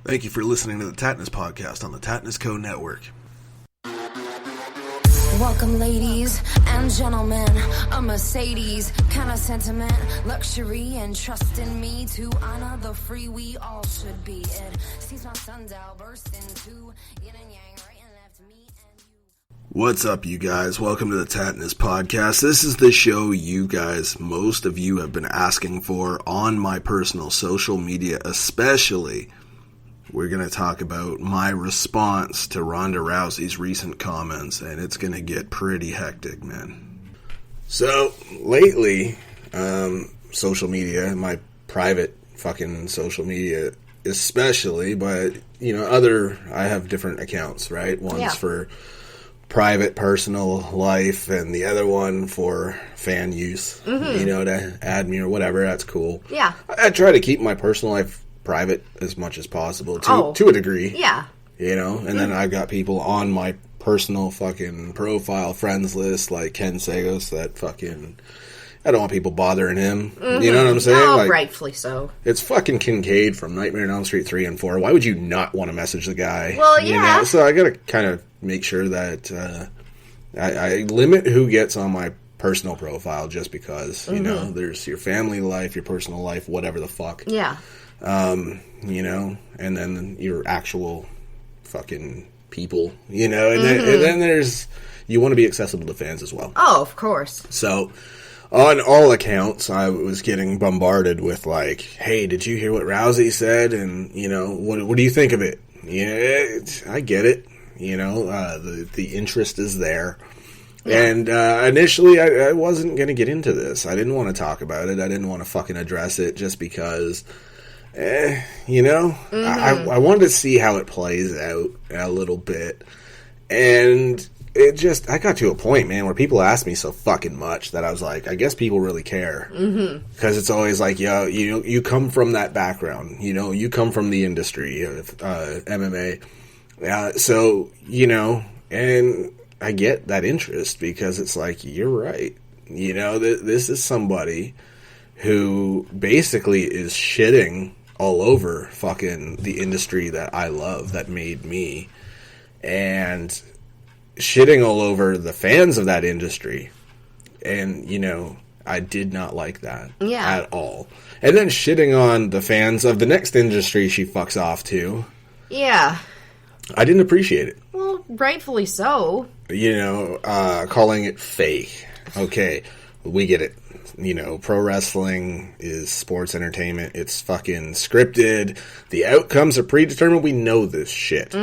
Thank you for listening to the Tattness podcast on the Tattness Co. Network. Welcome, ladies and gentlemen. A Mercedes kind of sentiment, luxury and trust in me to honor the free we all should be. It sees my sundial burst into yin and yang, right and left, me and you. What's up, you guys? Welcome to the Tattness podcast. This is the show you guys, most of you have been asking for on my personal social media, especially. We're going to talk about my response to Ronda Rousey's recent comments, and it's going to get pretty hectic, man. So, lately, social media, my private fucking social media especially, but, you know, I have different accounts, right? One's for private, personal life, and the other one for fan use, you know, to add me or whatever, that's cool. Yeah. I try to keep my personal life private as much as possible to a degree. Yeah. You know, and then I've got people on my personal fucking profile friends list like Ken Sagos that fucking I don't want people bothering him. You know what I'm saying? Oh, like, rightfully so. It's fucking Kincaid from Nightmare on Elm Street 3 and 4. Why would you not want to message the guy? Well, you yeah. know? So I gotta kind of make sure that I limit who gets on my personal profile just because, you know, there's your family life, your personal life, whatever the fuck. Yeah. You know, and then your actual fucking people, you know, and then there's, you want to be accessible to fans as well. Oh, of course. So, on all accounts, I was getting bombarded with like, hey, did you hear what Rousey said? And, you know, what do you think of it? Yeah, I get it. You know, the interest is there. Yeah. And initially, I wasn't going to get into this. I didn't want to talk about it. I didn't want to fucking address it just because... you know, I wanted to see how it plays out a little bit, and I got to a point, man, where people asked me so fucking much that I was like, I guess people really care, because it's always like, yo, you come from that background, you know, you come from the industry of MMA, so, you know, and I get that interest, because it's like, you're right, you know, this is somebody who basically is shitting all over fucking the industry that I love, that made me, and shitting all over the fans of that industry. And, you know, I did not like that at all. And then shitting on the fans of the next industry she fucks off to. Yeah. I didn't appreciate it. Well, rightfully so. You know, calling it fake. Okay, we get it. You know, pro wrestling is sports entertainment. It's fucking scripted. The outcomes are predetermined. We know this shit.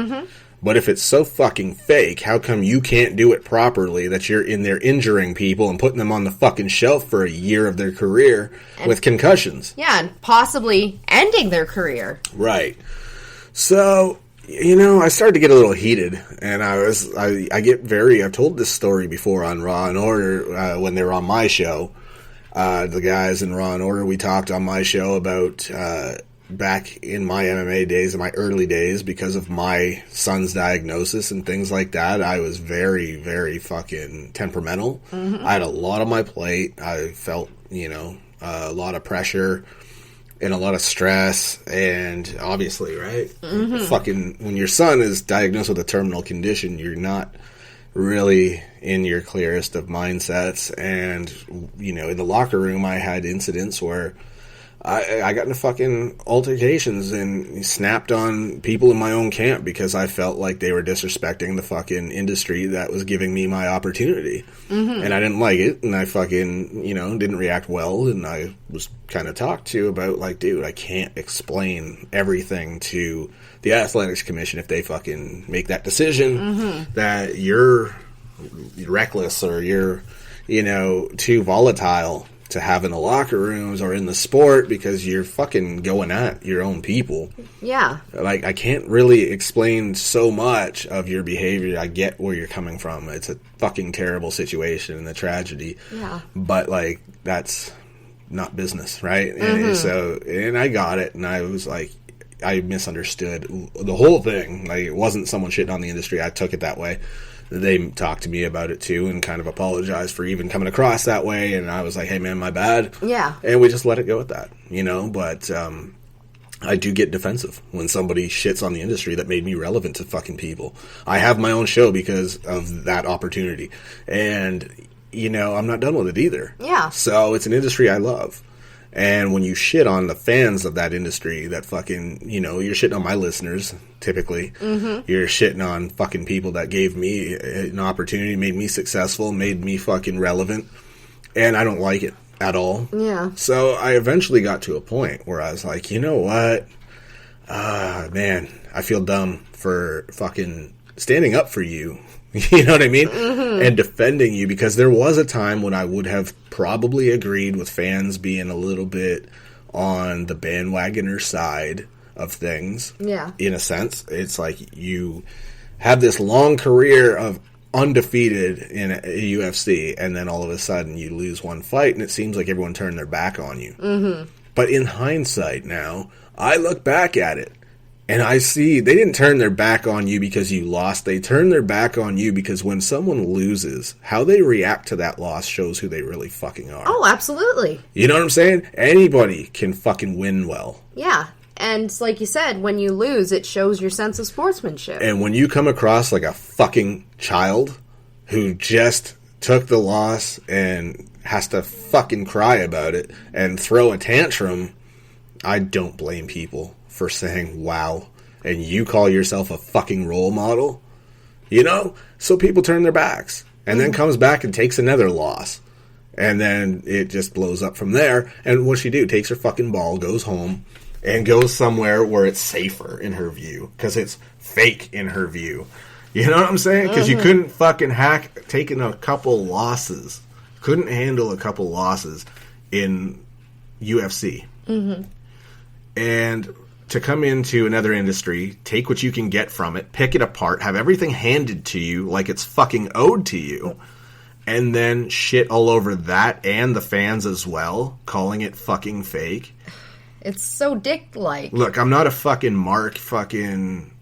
But if it's so fucking fake, how come you can't do it properly, that you're in there injuring people and putting them on the fucking shelf for a year of their career with concussions? Yeah, and possibly ending their career. Right. So... You know, I started to get a little heated, and I've told this story before on Raw and Order, when they were on my show. The guys in Raw and Order, we talked on my show about, back in my MMA days, in my early days, because of my son's diagnosis and things like that, I was very, very fucking temperamental. I had a lot on my plate. I felt, you know, a lot of pressure and a lot of stress, and obviously, right? Fucking, when your son is diagnosed with a terminal condition, you're not really in your clearest of mindsets, and, you know, in the locker room, I had incidents where I got into fucking altercations and snapped on people in my own camp because I felt like they were disrespecting the fucking industry that was giving me my opportunity. And I didn't like it, and I fucking, you know, didn't react well, and I was kind of talked to about, like, dude, I can't explain everything to the Athletics Commission if they fucking make that decision that you're reckless or you're, you know, too volatile to have in the locker rooms or in the sport because you're fucking going at your own people. Yeah. Like, I can't really explain so much of your behavior. I get where you're coming from. It's a fucking terrible situation and a tragedy. Yeah. But, like, that's not business, right? And so, and I got it, and I was like, I misunderstood the whole thing. Like, it wasn't someone shitting on the industry. I took it that way. They talked to me about it too and kind of apologized for even coming across that way, and I was like, hey man, my bad. Yeah. And we just let it go at that, you know, but I do get defensive when somebody shits on the industry that made me relevant to fucking people. I have my own show because of that opportunity. And, you know, I'm not done with it either. Yeah. So it's an industry I love. And when you shit on the fans of that industry that fucking, you know, you're shitting on my listeners, typically. Mm-hmm. You're shitting on fucking people that gave me an opportunity, made me successful, made me fucking relevant. And I don't like it at all. Yeah. So I eventually got to a point where I was like, you know what? Man, I feel dumb for fucking standing up for you. You know what I mean? Mm-hmm. And defending you, because there was a time when I would have probably agreed with fans being a little bit on the bandwagoner side of things. Yeah. In a sense, it's like you have this long career of undefeated in a UFC, and then all of a sudden you lose one fight, and it seems like everyone turned their back on you. Mm-hmm. But in hindsight now, I look back at it, and I see they didn't turn their back on you because you lost. They turned their back on you because when someone loses, how they react to that loss shows who they really fucking are. Oh, absolutely. You know what I'm saying? Anybody can fucking win well. Yeah. And like you said, when you lose, it shows your sense of sportsmanship. And when you come across like a fucking child who just took the loss and has to fucking cry about it and throw a tantrum, I don't blame people for saying, wow, and you call yourself a fucking role model? You know? So people turn their backs and then comes back and takes another loss. And then it just blows up from there. And what's she do? Takes her fucking ball, goes home, and goes somewhere where it's safer in her view, because it's fake in her view. You know what I'm saying? Because you couldn't fucking hack taking a couple losses. Couldn't handle a couple losses in UFC. Mm-hmm. And to come into another industry, take what you can get from it, pick it apart, have everything handed to you like it's fucking owed to you, and then shit all over that and the fans as well, calling it fucking fake. It's so dick-like. Look, I'm not a fucking Mark fucking,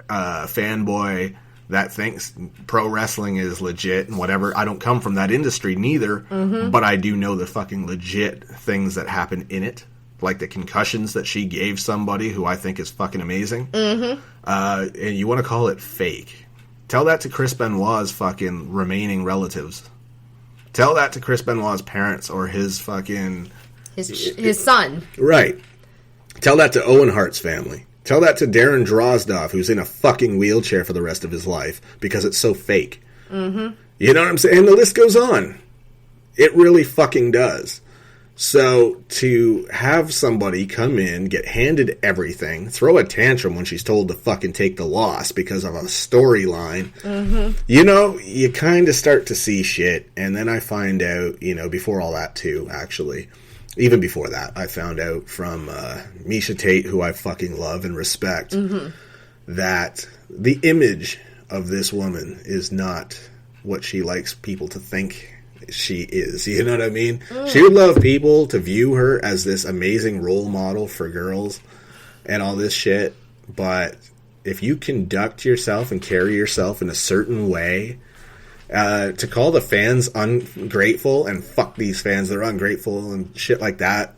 fanboy that thinks pro wrestling is legit and whatever. I don't come from that industry neither, but I do know the fucking legit things that happen in it, like the concussions that she gave somebody who I think is fucking amazing. Mm-hmm. And you want to call it fake. Tell that to Chris Benoit's fucking remaining relatives. Tell that to Chris Benoit's parents or his fucking... His son. Right. Tell that to Owen Hart's family. Tell that to Darren Drozdov, who's in a fucking wheelchair for the rest of his life, because it's so fake. Mm-hmm. You know what I'm saying? And the list goes on. It really fucking does. So to have somebody come in, get handed everything, throw a tantrum when she's told to fucking take the loss because of a storyline, you kind of start to see shit. And then I find out, before all that too, actually... Even before that, I found out from Misha Tate, who I fucking love and respect, that the image of this woman is not what she likes people to think she is. You know what I mean? She would love people to view her as this amazing role model for girls and all this shit. But if you conduct yourself and carry yourself in a certain way... to call the fans ungrateful and fuck these fans, they're ungrateful and shit like that,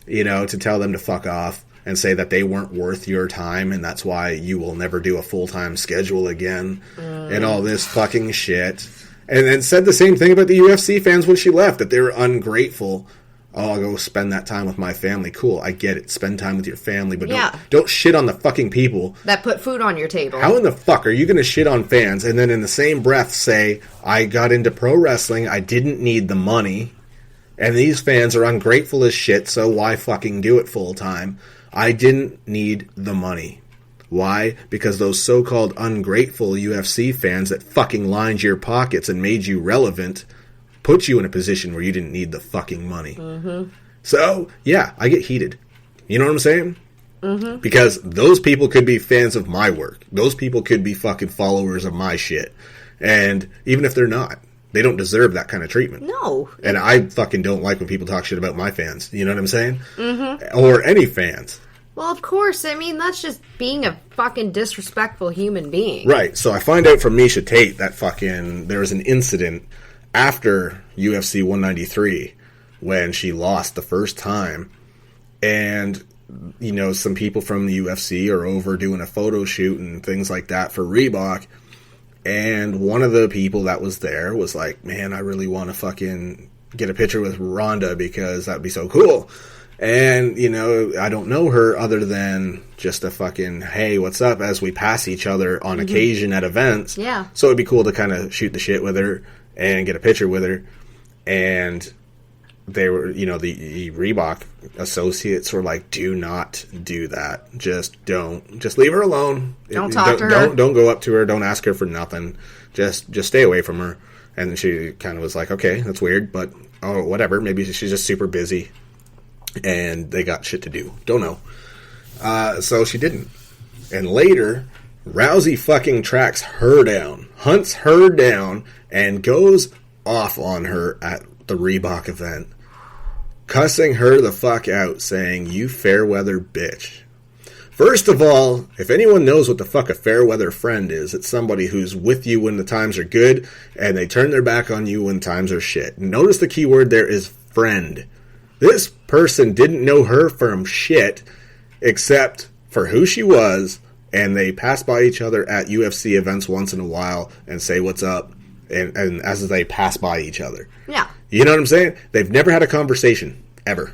to tell them to fuck off and say that they weren't worth your time and that's why you will never do a full-time schedule again and all this fucking shit. And then said the same thing about the UFC fans when she left, that they were ungrateful. Oh, I'll go spend that time with my family. Cool, I get it. Spend time with your family, but don't shit on the fucking people that put food on your table. How in the fuck are you going to shit on fans and then in the same breath say, I got into pro wrestling, I didn't need the money, and these fans are ungrateful as shit, so why fucking do it full time? I didn't need the money. Why? Because those so-called ungrateful UFC fans that fucking lined your pockets and made you relevant put you in a position where you didn't need the fucking money. Mm-hmm. So, yeah, I get heated. You know what I'm saying? Mm-hmm. Because those people could be fans of my work. Those people could be fucking followers of my shit. And even if they're not, they don't deserve that kind of treatment. No. And I fucking don't like when people talk shit about my fans. You know what I'm saying? Mm-hmm. Or any fans. Well, of course. I mean, that's just being a fucking disrespectful human being. Right. So I find out from Misha Tate that there was an incident after UFC 193 when she lost the first time, and some people from the UFC are over doing a photo shoot and things like that for Reebok. And one of the people that was there was like, man, I really want to fucking get a picture with Ronda because that'd be so cool. And, I don't know her other than just a fucking, hey, what's up, as we pass each other on occasion at events. Yeah. So it'd be cool to kind of shoot the shit with her and get a picture with her. And they were, the Reebok associates were like, do not do that. Just don't. Just leave her alone. Don't talk to her. Don't go up to her. Don't ask her for nothing. Just stay away from her. And she kind of was like, okay, that's weird, but whatever. Maybe she's just super busy. And they got shit to do. Don't know. So she didn't. And later, Rousey fucking tracks her down, hunts her down, and goes off on her at the Reebok event, cussing her the fuck out, saying, you fair weather bitch. First of all, if anyone knows what the fuck a fair weather friend is, it's somebody who's with you when the times are good, and they turn their back on you when times are shit. Notice the key word there is friend. This person didn't know her from shit except for who she was, and they pass by each other at UFC events once in a while and say what's up, and as they pass by each other. Yeah. You know what I'm saying? They've never had a conversation, ever.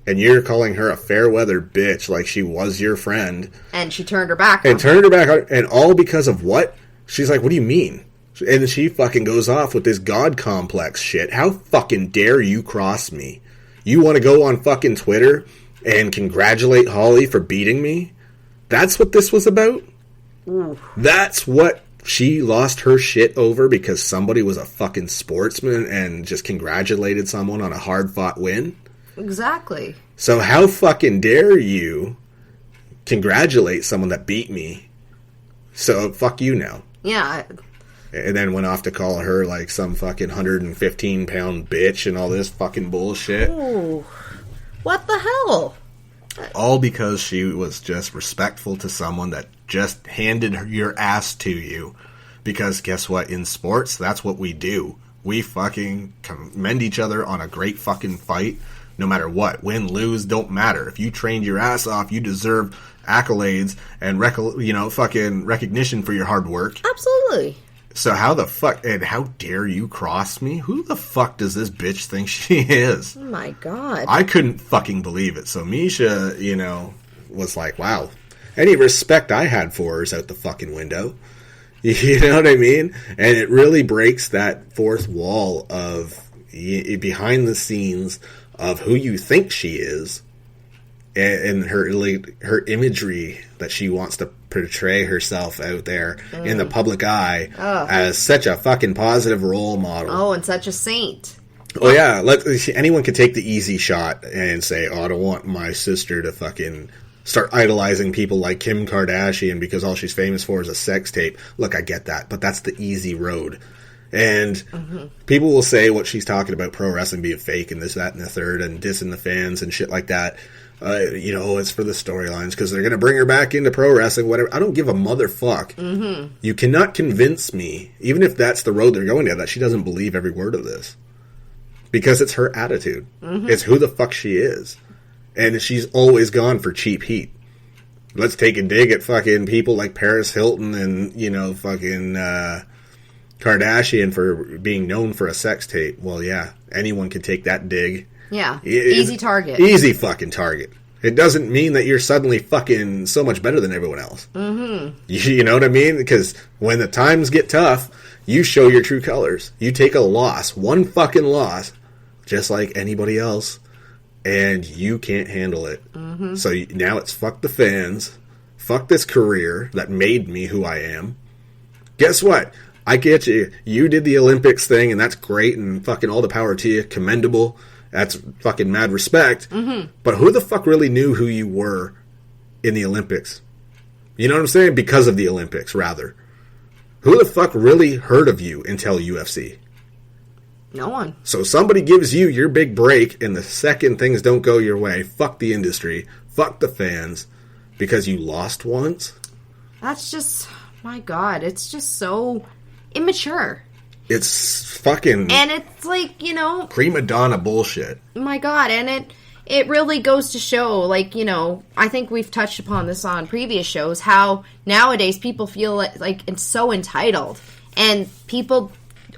And you're calling her a fair weather bitch like she was your friend. And she turned her back on her. And all because of what? She's like, what do you mean? And she fucking goes off with this God complex shit. How fucking dare you cross me? You want to go on fucking Twitter and congratulate Holly for beating me? That's what this was about? That's what she lost her shit over, because somebody was a fucking sportsman and just congratulated someone on a hard-fought win? Exactly. So how fucking dare you congratulate someone that beat me? So fuck you now. Yeah. And then went off to call her like some fucking 115-pound bitch and all this fucking bullshit. Ooh. What the hell? All because she was just respectful to someone that just handed your ass to you. Because guess what? In sports, that's what we do. We fucking commend each other on a great fucking fight. No matter what. Win, lose, don't matter. If you trained your ass off, you deserve accolades and fucking recognition for your hard work. Absolutely. So how the fuck, and how dare you cross me? Who the fuck does this bitch think she is? Oh my God. I couldn't fucking believe it. So Misha, was like, wow. Any respect I had for her is out the fucking window. You know what I mean? And it really breaks that fourth wall of behind the scenes of who you think she is, and her imagery that she wants to portray herself out there in the public eye as such a fucking positive role model. Oh, and such a saint. Oh yeah, anyone could take the easy shot and say, "Oh, I don't want my sister to fucking start idolizing people like Kim Kardashian because all she's famous for is a sex tape." Look, I get that, but that's the easy road. And people will say what she's talking about, pro wrestling being fake and this, that, and the third, and dissing the fans and shit like that. It's for the storylines because they're going to bring her back into pro wrestling, whatever. I don't give a motherfuck. Mm-hmm. You cannot convince me, even if that's the road they're going down, that she doesn't believe every word of this. Because it's her attitude. Mm-hmm. It's who the fuck she is. And she's always gone for cheap heat. Let's take a dig at fucking people like Paris Hilton and, fucking Kardashian for being known for a sex tape. Well, yeah, anyone can take that dig. Yeah, easy target. Easy fucking target. It doesn't mean that you're suddenly fucking so much better than everyone else. Mm-hmm. You know what I mean? Because when the times get tough, you show your true colors. You take a loss, one fucking loss, just like anybody else, and you can't handle it. Mm-hmm. So now it's fuck the fans, fuck this career that made me who I am. Guess what? I get you. You did the Olympics thing, and that's great, and fucking all the power to you. Commendable. That's fucking mad respect. Mm-hmm. But who the fuck really knew who you were in the Olympics? You know what I'm saying? Because of the Olympics, rather. Who the fuck really heard of you until UFC? No one. So somebody gives you your big break, and the second things don't go your way, fuck the industry, fuck the fans, because you lost once? That's just, my God, it's just so immature. It's fucking... And it's like, prima donna bullshit. My God, and it really goes to show, like, you know, I think we've touched upon this on previous shows, how nowadays people feel like it's so entitled, and people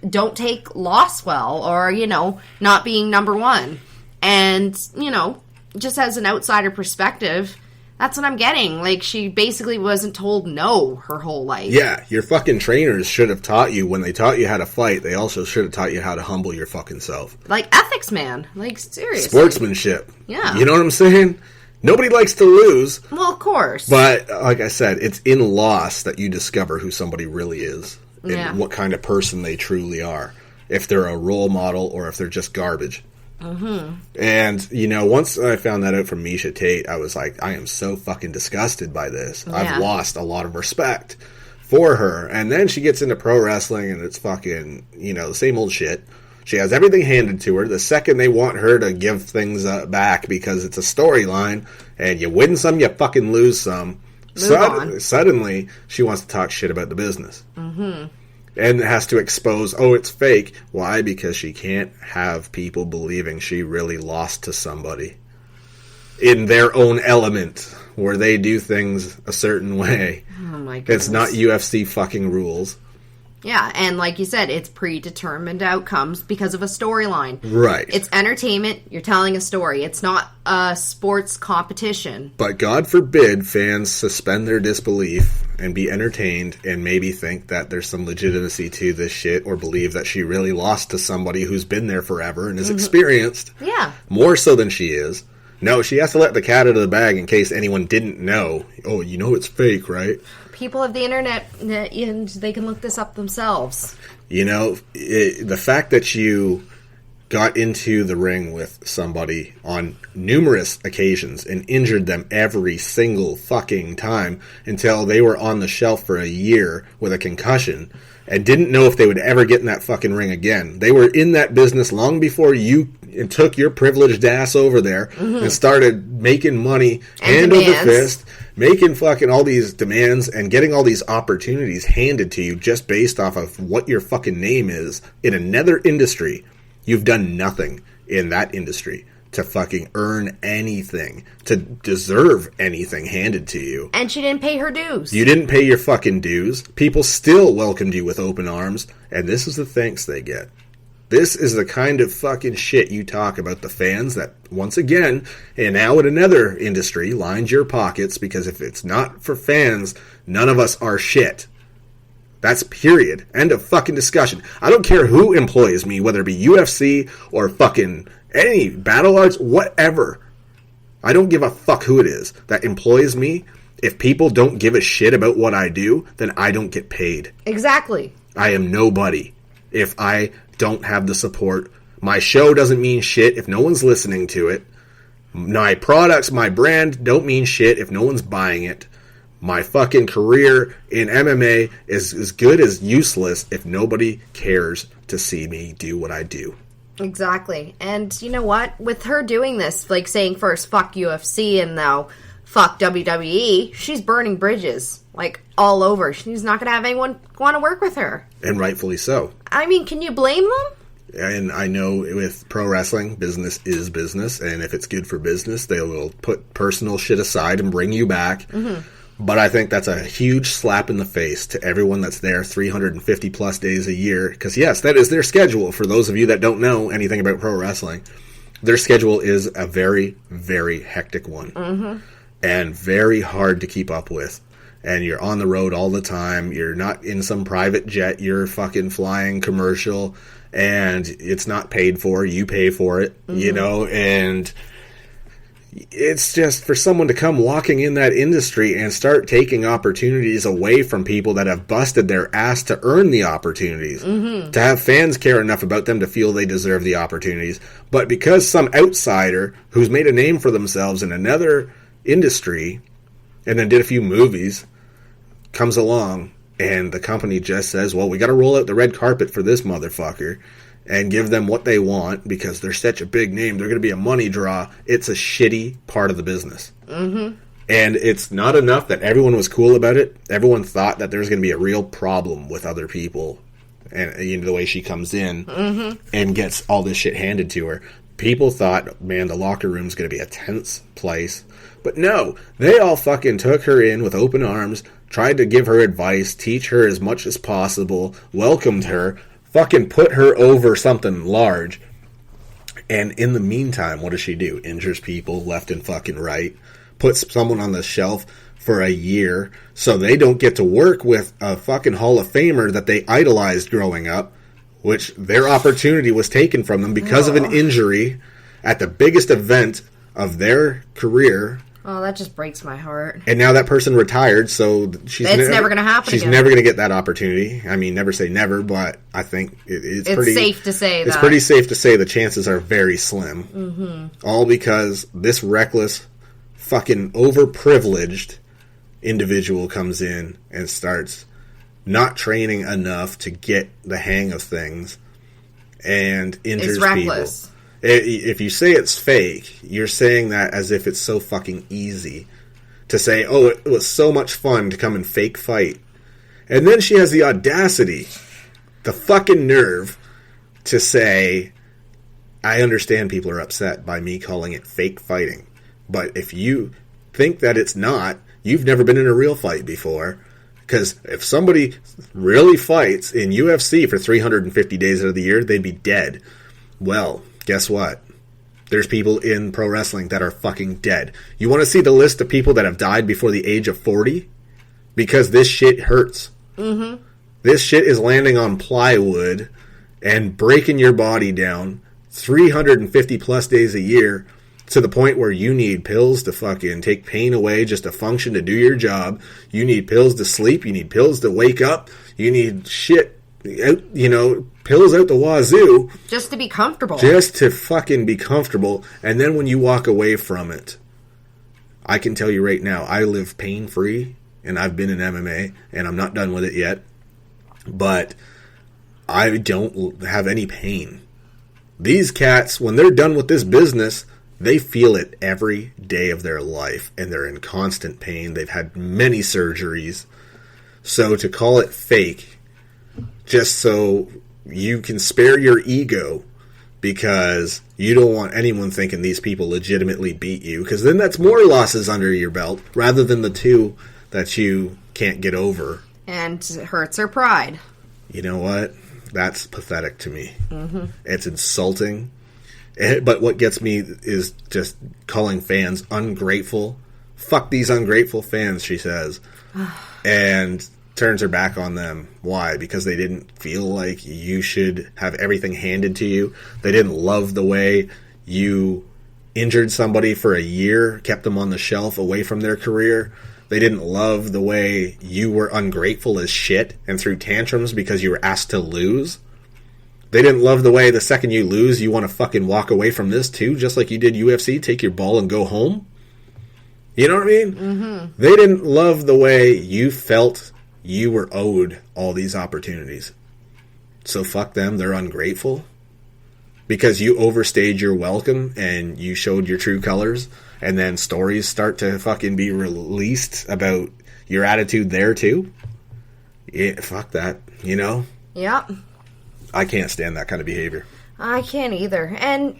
don't take loss well, or, you know, not being number one. And, you know, just as an outsider perspective, that's what I'm getting. Like, she basically wasn't told no her whole life. Yeah, your fucking trainers should have taught you, when they taught you how to fight, they also should have taught you how to humble your fucking self. Like, ethics, man. Like, seriously. Sportsmanship. Yeah. You know what I'm saying? Nobody likes to lose. Well, of course. But, like I said, it's in loss that you discover who somebody really is. And what kind of person they truly are. If they're a role model or if they're just garbage. Mm-hmm. And, you know, once I found that out from Misha Tate, I was like, I am so fucking disgusted by this. Yeah. I've lost a lot of respect for her. And then she gets into pro wrestling and it's fucking, you know, the same old shit. She has everything handed to her. The second they want her to give things back because it's a storyline and you win some, you fucking lose some. Suddenly, she wants to talk shit about the business. Mm-hmm. And has to expose, oh, it's fake. Why? Because she can't have people believing she really lost to somebody in their own element, where they do things a certain way. Oh my goodness. It's not UFC fucking rules. Yeah, and like you said, it's predetermined outcomes because of a storyline. Right. It's entertainment. You're telling a story. It's not a sports competition. But God forbid fans suspend their disbelief and be entertained and maybe think that there's some legitimacy to this shit, or believe that she really lost to somebody who's been there forever and is experienced. Yeah. More so than she is. No, she has to let the cat out of the bag in case anyone didn't know. Oh, you know it's fake, right? People have the internet, and they can look this up themselves. You know, the fact that you got into the ring with somebody on numerous occasions and injured them every single fucking time until they were on the shelf for a year with a concussion and didn't know if they would ever get in that fucking ring again. They were in that business long before you took your privileged ass over there and started making money hand over fist, making fucking all these demands and getting all these opportunities handed to you just based off of what your fucking name is in another industry. You've done nothing in that industry to fucking earn anything, to deserve anything handed to you. And she didn't pay her dues. You didn't pay your fucking dues. People still welcomed you with open arms, and this is the thanks they get. This is the kind of fucking shit you talk about the fans that, once again, and now in another industry, lines your pockets, because if it's not for fans, none of us are shit. That's period. End of fucking discussion. I don't care who employs me, whether it be UFC or fucking any battle arts, whatever. I don't give a fuck who it is that employs me. If people don't give a shit about what I do, then I don't get paid. Exactly. I am nobody if I don't have the support. My show doesn't mean shit if no one's listening to it. My products, my brand don't mean shit if no one's buying it. My fucking career in MMA is as good as useless if nobody cares to see me do what I do. Exactly. And you know what? With her doing this, like saying first, fuck UFC, and now fuck WWE, she's burning bridges, like, all over. She's not going to have anyone want to work with her. And rightfully so. I mean, can you blame them? And I know with pro wrestling, business is business, and if it's good for business, they will put personal shit aside and bring you back. Mm-hmm. But I think that's a huge slap in the face to everyone that's there 350 plus days a year. Because yes, that is their schedule. For those of you that don't know anything about pro wrestling, their schedule is a very, very hectic one. Mm-hmm. And very hard to keep up with. And you're on the road all the time. You're not in some private jet. You're fucking flying commercial. And it's not paid for. You pay for it, you know, and it's just for someone to come walking in that industry and start taking opportunities away from people that have busted their ass to earn the opportunities, to have fans care enough about them to feel they deserve the opportunities. But because some outsider who's made a name for themselves in another industry and then did a few movies comes along and the company just says, well, we got to roll out the red carpet for this motherfucker and give them what they want because they're such a big name, they're going to be a money draw. It's a shitty part of the business. Mm-hmm. And it's not enough that everyone was cool about it. Everyone thought that there's going to be a real problem with other people. And you know, the way she comes in and gets all this shit handed to her. people thought, man, the locker room's going to be a tense place. But no, they all fucking took her in with open arms, tried to give her advice, teach her as much as possible, welcomed her, fucking put her over something large. And in the meantime, what does she do? Injures people left and fucking right. Puts someone on the shelf for a year so they don't get to work with a fucking Hall of Famer that they idolized growing up, which their opportunity was taken from them because of an injury at the biggest event of their career. Oh, that just breaks my heart. And now that person retired, so she's never going to happen She's again. never going to get that opportunity. I mean, never say never, but I think it's pretty safe to say that. It's pretty safe to say the chances are very slim. Mm-hmm. All because this reckless, fucking overprivileged individual comes in and starts not training enough to get the hang of things and injures people. If you say it's fake, you're saying that as if it's so fucking easy to say, oh, it was so much fun to come and fake fight. And then she has the audacity, the fucking nerve, to say, I understand people are upset by me calling it fake fighting. But if you think that it's not, you've never been in a real fight before. Because if somebody really fights in UFC for 350 days out of the year, they'd be dead. Well, guess what? There's people in pro wrestling that are fucking dead. You want to see the list of people that have died before the age of 40? Because this shit hurts. Mm-hmm. This shit is landing on plywood and breaking your body down 350 plus days a year to the point where you need pills to fucking take pain away just to function, to do your job. You need pills to sleep. You need pills to wake up. You need shit, pills out the wazoo. Just to be comfortable. Just to fucking be comfortable. And then when you walk away from it, I can tell you right now, I live pain-free, and I've been in MMA, and I'm not done with it yet. But I don't have any pain. These cats, when they're done with this business, they feel it every day of their life, and they're in constant pain. They've had many surgeries. So to call it fake, just so you can spare your ego because you don't want anyone thinking these people legitimately beat you, because then that's more losses under your belt rather than the two that you can't get over. And it hurts her pride. You know what? That's pathetic to me. Mm-hmm. It's insulting. But what gets me is just calling fans ungrateful. Fuck these ungrateful fans, she says. And turns her back on them. Why? Because they didn't feel like you should have everything handed to you. They didn't love the way you injured somebody for a year, kept them on the shelf away from their career. They didn't love the way you were ungrateful as shit and threw tantrums because you were asked to lose. They didn't love the way the second you lose, you want to fucking walk away from this too, just like you did UFC, take your ball and go home. You know what I mean? Mm-hmm. They didn't love the way you felt you were owed all these opportunities. So fuck them, they're ungrateful. Because you overstayed your welcome and you showed your true colors, and then stories start to fucking be released about your attitude there too. Yeah, fuck that, you know? Yep. I can't stand that kind of behavior. I can't either. And,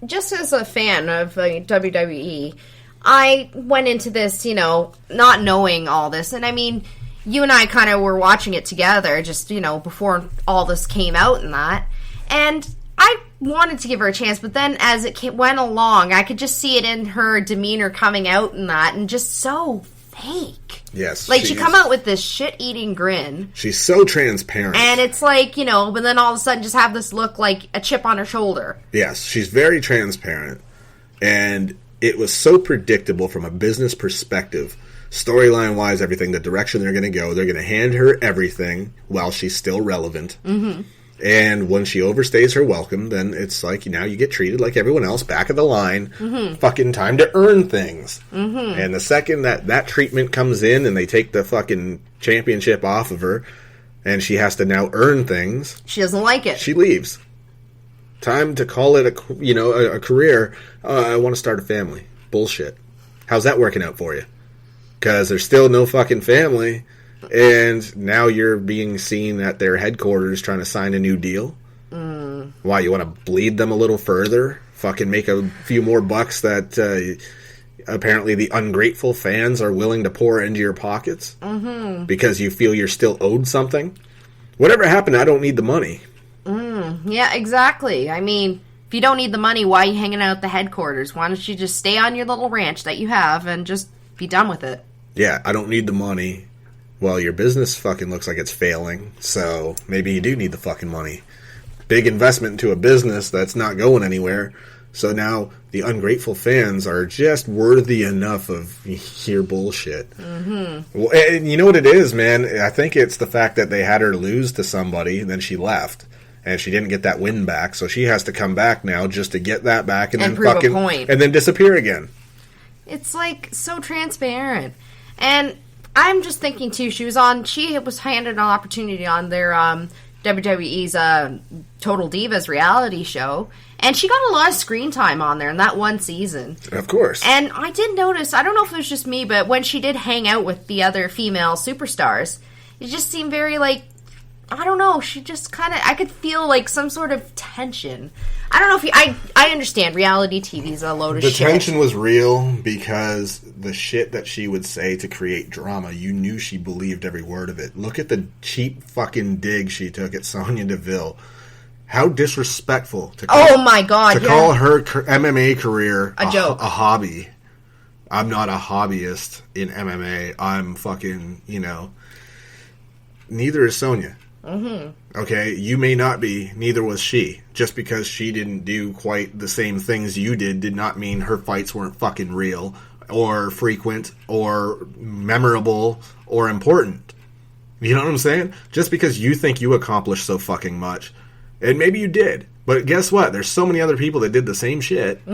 just as a fan of WWE, I went into this, not knowing all this. And I mean, you and I kind of were watching it together just, before all this came out and that. And I wanted to give her a chance, but then as it went along, I could just see it in her demeanor coming out and that, and just so fake. Yes. Like, she come out with this shit-eating grin. She's so transparent. And it's like, but then all of a sudden just have this look like a chip on her shoulder. Yes, she's very transparent. And it was so predictable from a business perspective. Storyline-wise, everything, the direction they're going to go. They're going to hand her everything while she's still relevant. Mm-hmm. And when she overstays her welcome, then it's like, now you get treated like everyone else, back of the line. Mm-hmm. Fucking time to earn things. Mm-hmm. And the second that treatment comes in and they take the fucking championship off of her, and she has to now earn things. She doesn't like it. She leaves. Time to call it a career. I want to start a family. Bullshit. How's that working out for you? Because there's still no fucking family. And now you're being seen at their headquarters trying to sign a new deal? Mm. Why, you want to bleed them a little further? fucking make a few more bucks that apparently the ungrateful fans are willing to pour into your pockets because you feel you're still owed something. Whatever happened, I don't need the money. Yeah, exactly. I mean, if you don't need the money, why are you hanging out at the headquarters? Why don't you just stay on your little ranch that you have and just be done with it? Yeah, I don't need the money. Well, your business fucking looks like it's failing, so maybe you do need the fucking money. Big investment into a business that's not going anywhere. So now the ungrateful fans are just worthy enough of your bullshit. Well, and you know what it is, man? I think it's the fact that they had her lose to somebody, and then she left. And she didn't get that win back, so she has to come back now just to get that back and then prove fucking a point. And then disappear again. It's like so transparent. And I'm just thinking too, she was handed an opportunity on their WWE's Total Divas reality show, and she got a lot of screen time on there in that one season. Of course. And I did notice, I don't know if it was just me, but when she did hang out with the other female superstars, it just seemed very like, I don't know, she just kind of, I could feel like some sort of tension. I don't know if I understand reality TV is a load of shit. The tension was real because the shit that she would say to create drama, you knew she believed every word of it. Look at the cheap fucking dig she took at Sonya Deville. How disrespectful to call, oh my God, call her MMA career a joke, a hobby. I'm not a hobbyist in MMA. I'm fucking, neither is Sonya. Okay, you may not be, neither was she. Just because she didn't do quite the same things you did not mean her fights weren't fucking real, or frequent, or memorable, or important. You know what I'm saying? Just because you think you accomplished so fucking much, and maybe you did, but guess what? There's so many other people that did the same shit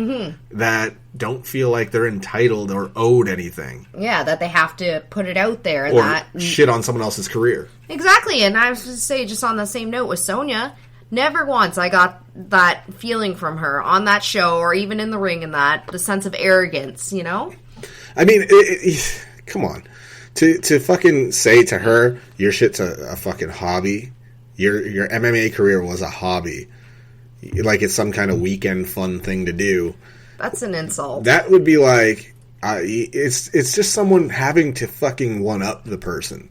that don't feel like they're entitled or owed anything. Yeah, that they have to put it out there. Or shit on someone else's career. Exactly, and I was going to say, just on the same note with Sonya, never once I got that feeling from her on that show, or even in the ring and the sense of arrogance, I mean, come on. To fucking say to her, your shit's a fucking hobby. Your MMA career was a hobby. Like it's some kind of weekend fun thing to do. That's an insult. That would be like, it's just someone having to fucking one-up the person.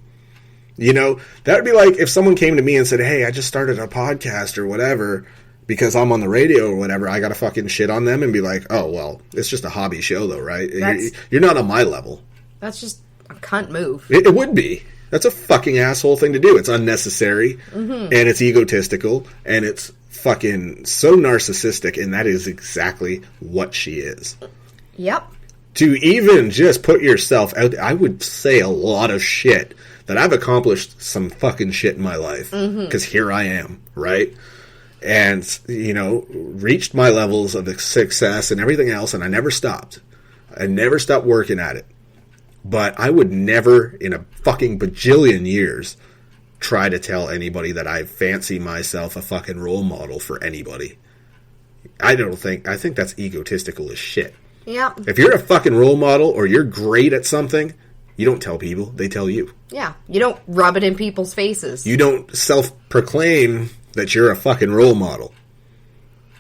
That would be like if someone came to me and said, hey, I just started a podcast or whatever because I'm on the radio or whatever, I gotta fucking shit on them and be like, oh, well, it's just a hobby show though, right? You're not on my level. That's just a cunt move. It would be. That's a fucking asshole thing to do. It's unnecessary, and it's egotistical, and it's fucking so narcissistic, and that is exactly what she is. Yep. To even just put yourself out there, I would say a lot of shit that I've accomplished some fucking shit in my life, because here I am, right? And, reached my levels of success and everything else, and I never stopped. I never stopped working at it. But I would never, in a fucking bajillion years, try to tell anybody that I fancy myself a fucking role model for anybody. I think that's egotistical as shit. Yeah. If you're a fucking role model or you're great at something, you don't tell people, they tell you. Yeah. You don't rub it in people's faces. You don't self-proclaim that you're a fucking role model.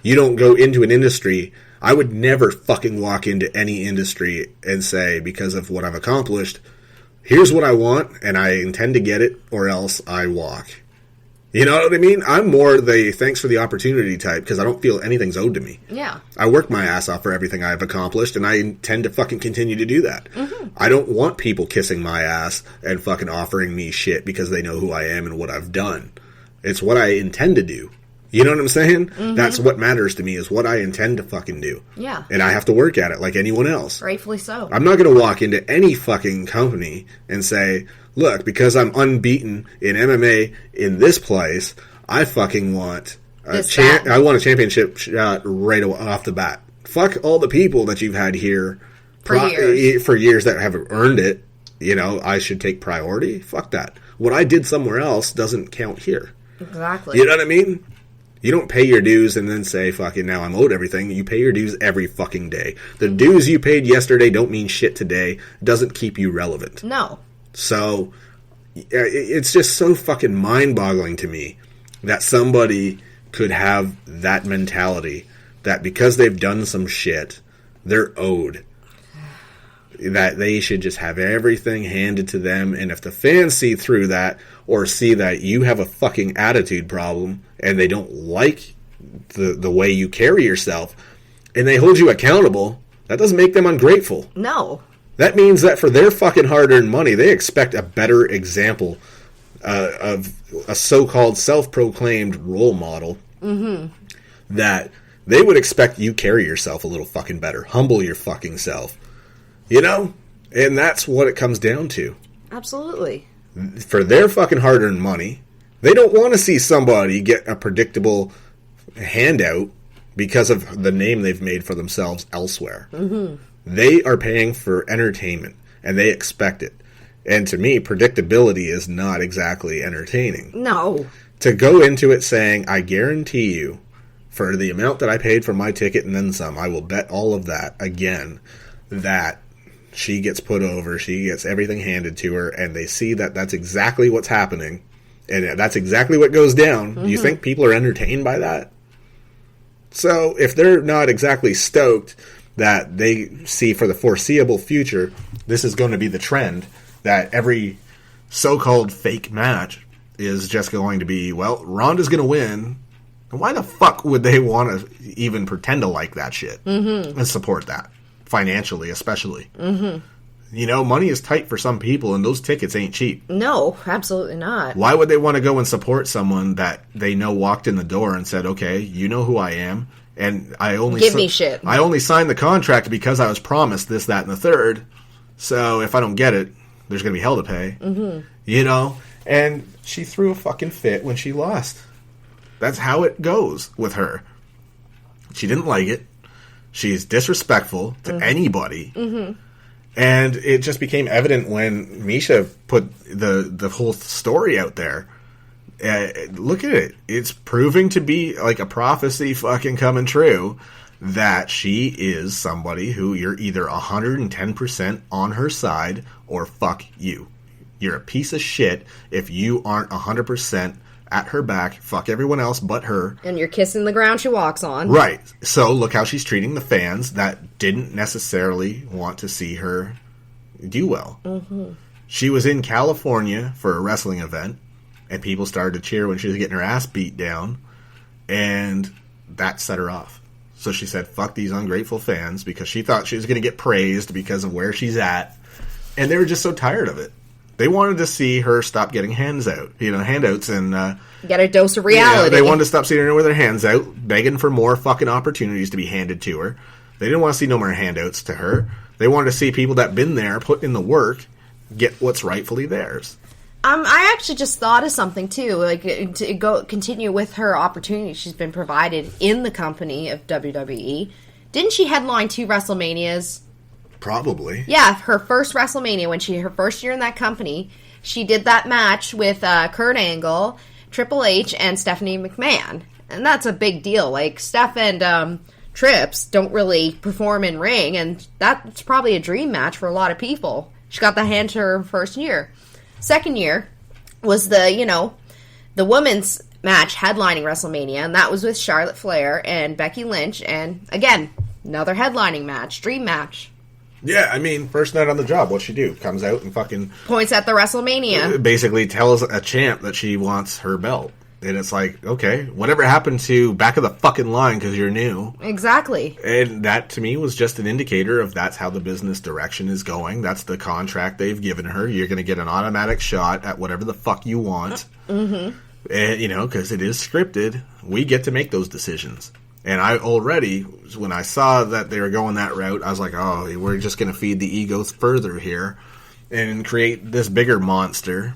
You don't go into an industry. I would never fucking walk into any industry and say, because of what I've accomplished, here's what I want, and I intend to get it, or else I walk. You know what I mean? I'm more the thanks for the opportunity type, because I don't feel anything's owed to me. Yeah. I work my ass off for everything I've accomplished, and I intend to fucking continue to do that. I don't want people kissing my ass and fucking offering me shit because they know who I am and what I've done. It's what I intend to do. You know what I'm saying? That's what matters to me, is what I intend to fucking do. Yeah. And I have to work at it like anyone else. Rightfully so. I'm not going to walk into any fucking company and say, look, because I'm unbeaten in MMA in this place, I fucking want I want a championship shot right off the bat. Fuck all the people that you've had here for years that have earned it. I should take priority. Fuck that. What I did somewhere else doesn't count here. Exactly. You know what I mean? You don't pay your dues and then say, fucking, now I'm owed everything. You pay your dues every fucking day. The dues you paid yesterday don't mean shit today. Doesn't keep you relevant. No. So, it's just so fucking mind-boggling to me that somebody could have that mentality that because they've done some shit, they're owed. That they should just have everything handed to them, and if the fans see through that, or see that you have a fucking attitude problem, and they don't like the way you carry yourself, and they hold you accountable, that doesn't make them ungrateful. No. That means that for their fucking hard-earned money, they expect a better example of a so-called self-proclaimed role model. Mm-hmm. That they would expect you carry yourself a little fucking better. Humble your fucking self. You know? And that's what it comes down to. Absolutely. For their fucking hard-earned money, they don't want to see somebody get a predictable handout because of the name they've made for themselves elsewhere. Mm-hmm. They are paying for entertainment, and they expect it. And to me, predictability is not exactly entertaining. No. To go into it saying, I guarantee you, for the amount that I paid for my ticket and then some, I will bet all of that, again, that she gets put over, she gets everything handed to her, and they see that that's exactly what's happening, and that's exactly what goes down. Mm-hmm. Do you think people are entertained by that? So, if they're not exactly stoked that they see for the foreseeable future, this is going to be the trend, that every so-called fake match is just going to be, well, Ronda's going to win. And why the fuck would they want to even pretend to like that shit and support that? Financially, especially. Mm-hmm. You know, money is tight for some people, and those tickets ain't cheap. No, absolutely not. Why would they want to go and support someone that they know walked in the door and said, okay, you know who I am, and I only... Give me shit. I only signed the contract because I was promised this, that, and the third, so if I don't get it, there's going to be hell to pay. Mm-hmm. You know? And she threw a fucking fit when she lost. That's how it goes with her. She didn't like it. She's disrespectful to anybody. Mm-hmm. And it just became evident when Misha put the whole story out there. Look at it. It's proving to be like a prophecy fucking coming true that she is somebody who you're either 110% on her side or fuck you. You're a piece of shit if you aren't 100% at her back, fuck everyone else but her. And you're kissing the ground she walks on. Right. So look how she's treating the fans that didn't necessarily want to see her do well. Mm-hmm. She was in California for a wrestling event, and people started to cheer when she was getting her ass beat down, and that set her off. So she said, fuck these ungrateful fans, because she thought she was going to get praised because of where she's at, and they were just so tired of it. They wanted to see her stop getting handouts, and get a dose of reality. Yeah, they wanted to stop seeing her with her hands out, begging for more fucking opportunities to be handed to her. They didn't want to see no more handouts to her. They wanted to see people that been there, put in the work, get what's rightfully theirs. I actually just thought of something too, like to continue with her opportunity she's been provided in the company of WWE. Didn't she headline 2 WrestleManias? Probably. Yeah, her first WrestleMania, her first year in that company, she did that match with Kurt Angle, Triple H, and Stephanie McMahon. And that's a big deal. Like, Steph and Trips don't really perform in ring, and that's probably a dream match for a lot of people. She got the hand to her first year. Second year was the women's match headlining WrestleMania, and that was with Charlotte Flair and Becky Lynch, and again, another headlining match, dream match. Yeah, I mean, first night on the job, what'd she do? Comes out and fucking... points at the WrestleMania. Basically tells a champ that she wants her belt. And it's like, okay, whatever happened to back of the fucking line because you're new? Exactly. And that, to me, was just an indicator of that's how the business direction is going. That's the contract they've given her. You're going to get an automatic shot at whatever the fuck you want. Mm-hmm. And, because it is scripted, we get to make those decisions. And I already, when I saw that they were going that route, I was like, oh, we're just going to feed the egos further here and create this bigger monster.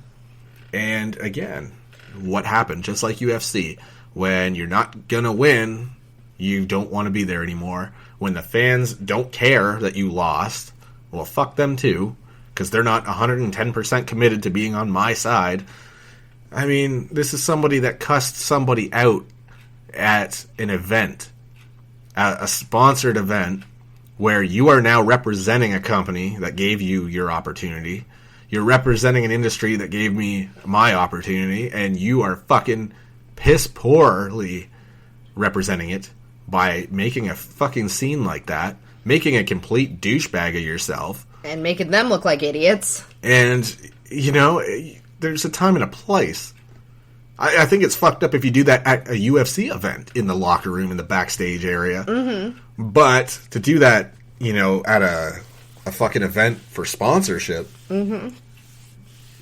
And again, what happened? Just like UFC, when you're not going to win, you don't want to be there anymore. When the fans don't care that you lost, well, fuck them too, because they're not 110% committed to being on my side. I mean, this is somebody that cussed somebody out at an event, at a sponsored event, where you are now representing a company that gave you your opportunity. You're representing an industry that gave me my opportunity, and you are fucking piss poorly representing it by making a fucking scene like that, making a complete douchebag of yourself. And making them look like idiots. And, you know, there's a time and a place. I think it's fucked up if you do that at a UFC event in the locker room, in the backstage area. Mm-hmm. But to do that, you know, at a fucking event for sponsorship,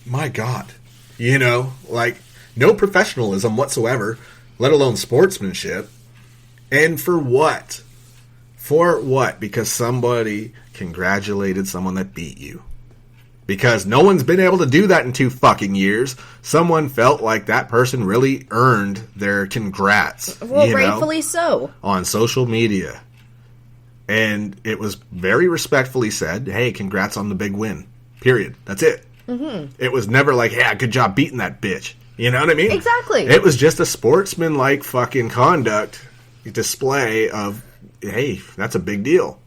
my God. You know, like, no professionalism whatsoever, let alone sportsmanship. And for what? For what? Because somebody congratulated someone that beat you. Because no one's been able to do that in 2 fucking years. Someone felt like that person really earned their congrats. Well, rightfully so. On social media. And it was very respectfully said, hey, congrats on the big win. Period. That's it. Mm-hmm. It was never like, yeah, good job beating that bitch. You know what I mean? Exactly. It was just a sportsman-like fucking conduct display of, hey, that's a big deal.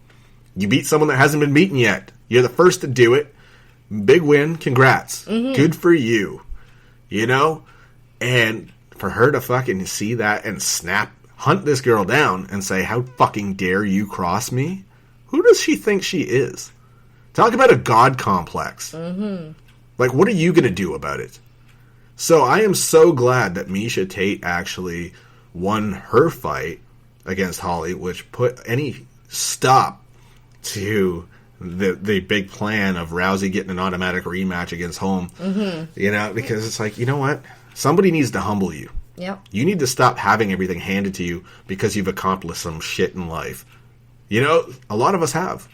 You beat someone that hasn't been beaten yet. You're the first to do it. Big win. Congrats. Mm-hmm. Good for you. You know? And for her to fucking see that and hunt this girl down and say, how fucking dare you cross me? Who does she think she is? Talk about a god complex. Mm-hmm. Like, what are you going to do about it? So I am so glad that Miesha Tate actually won her fight against Holly, which put any stop to the big plan of Rousey getting an automatic rematch against Holm. Mm-hmm. You know, because it's like, you know what? Somebody needs to humble you. Yep. You need to stop having everything handed to you because you've accomplished some shit in life. You know, a lot of us have.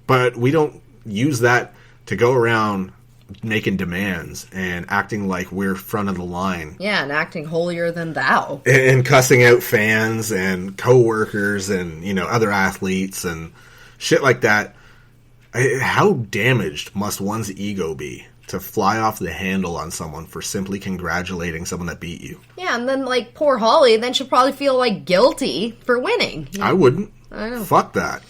But we don't use that to go around making demands and acting like we're front of the line. Yeah, and acting holier than thou. And cussing out fans and coworkers and, you know, other athletes and shit like that. How damaged must one's ego be to fly off the handle on someone for simply congratulating someone that beat you? Yeah, and then, like, poor Holly, then she'll probably feel, like, guilty for winning. I wouldn't. I know. Fuck that.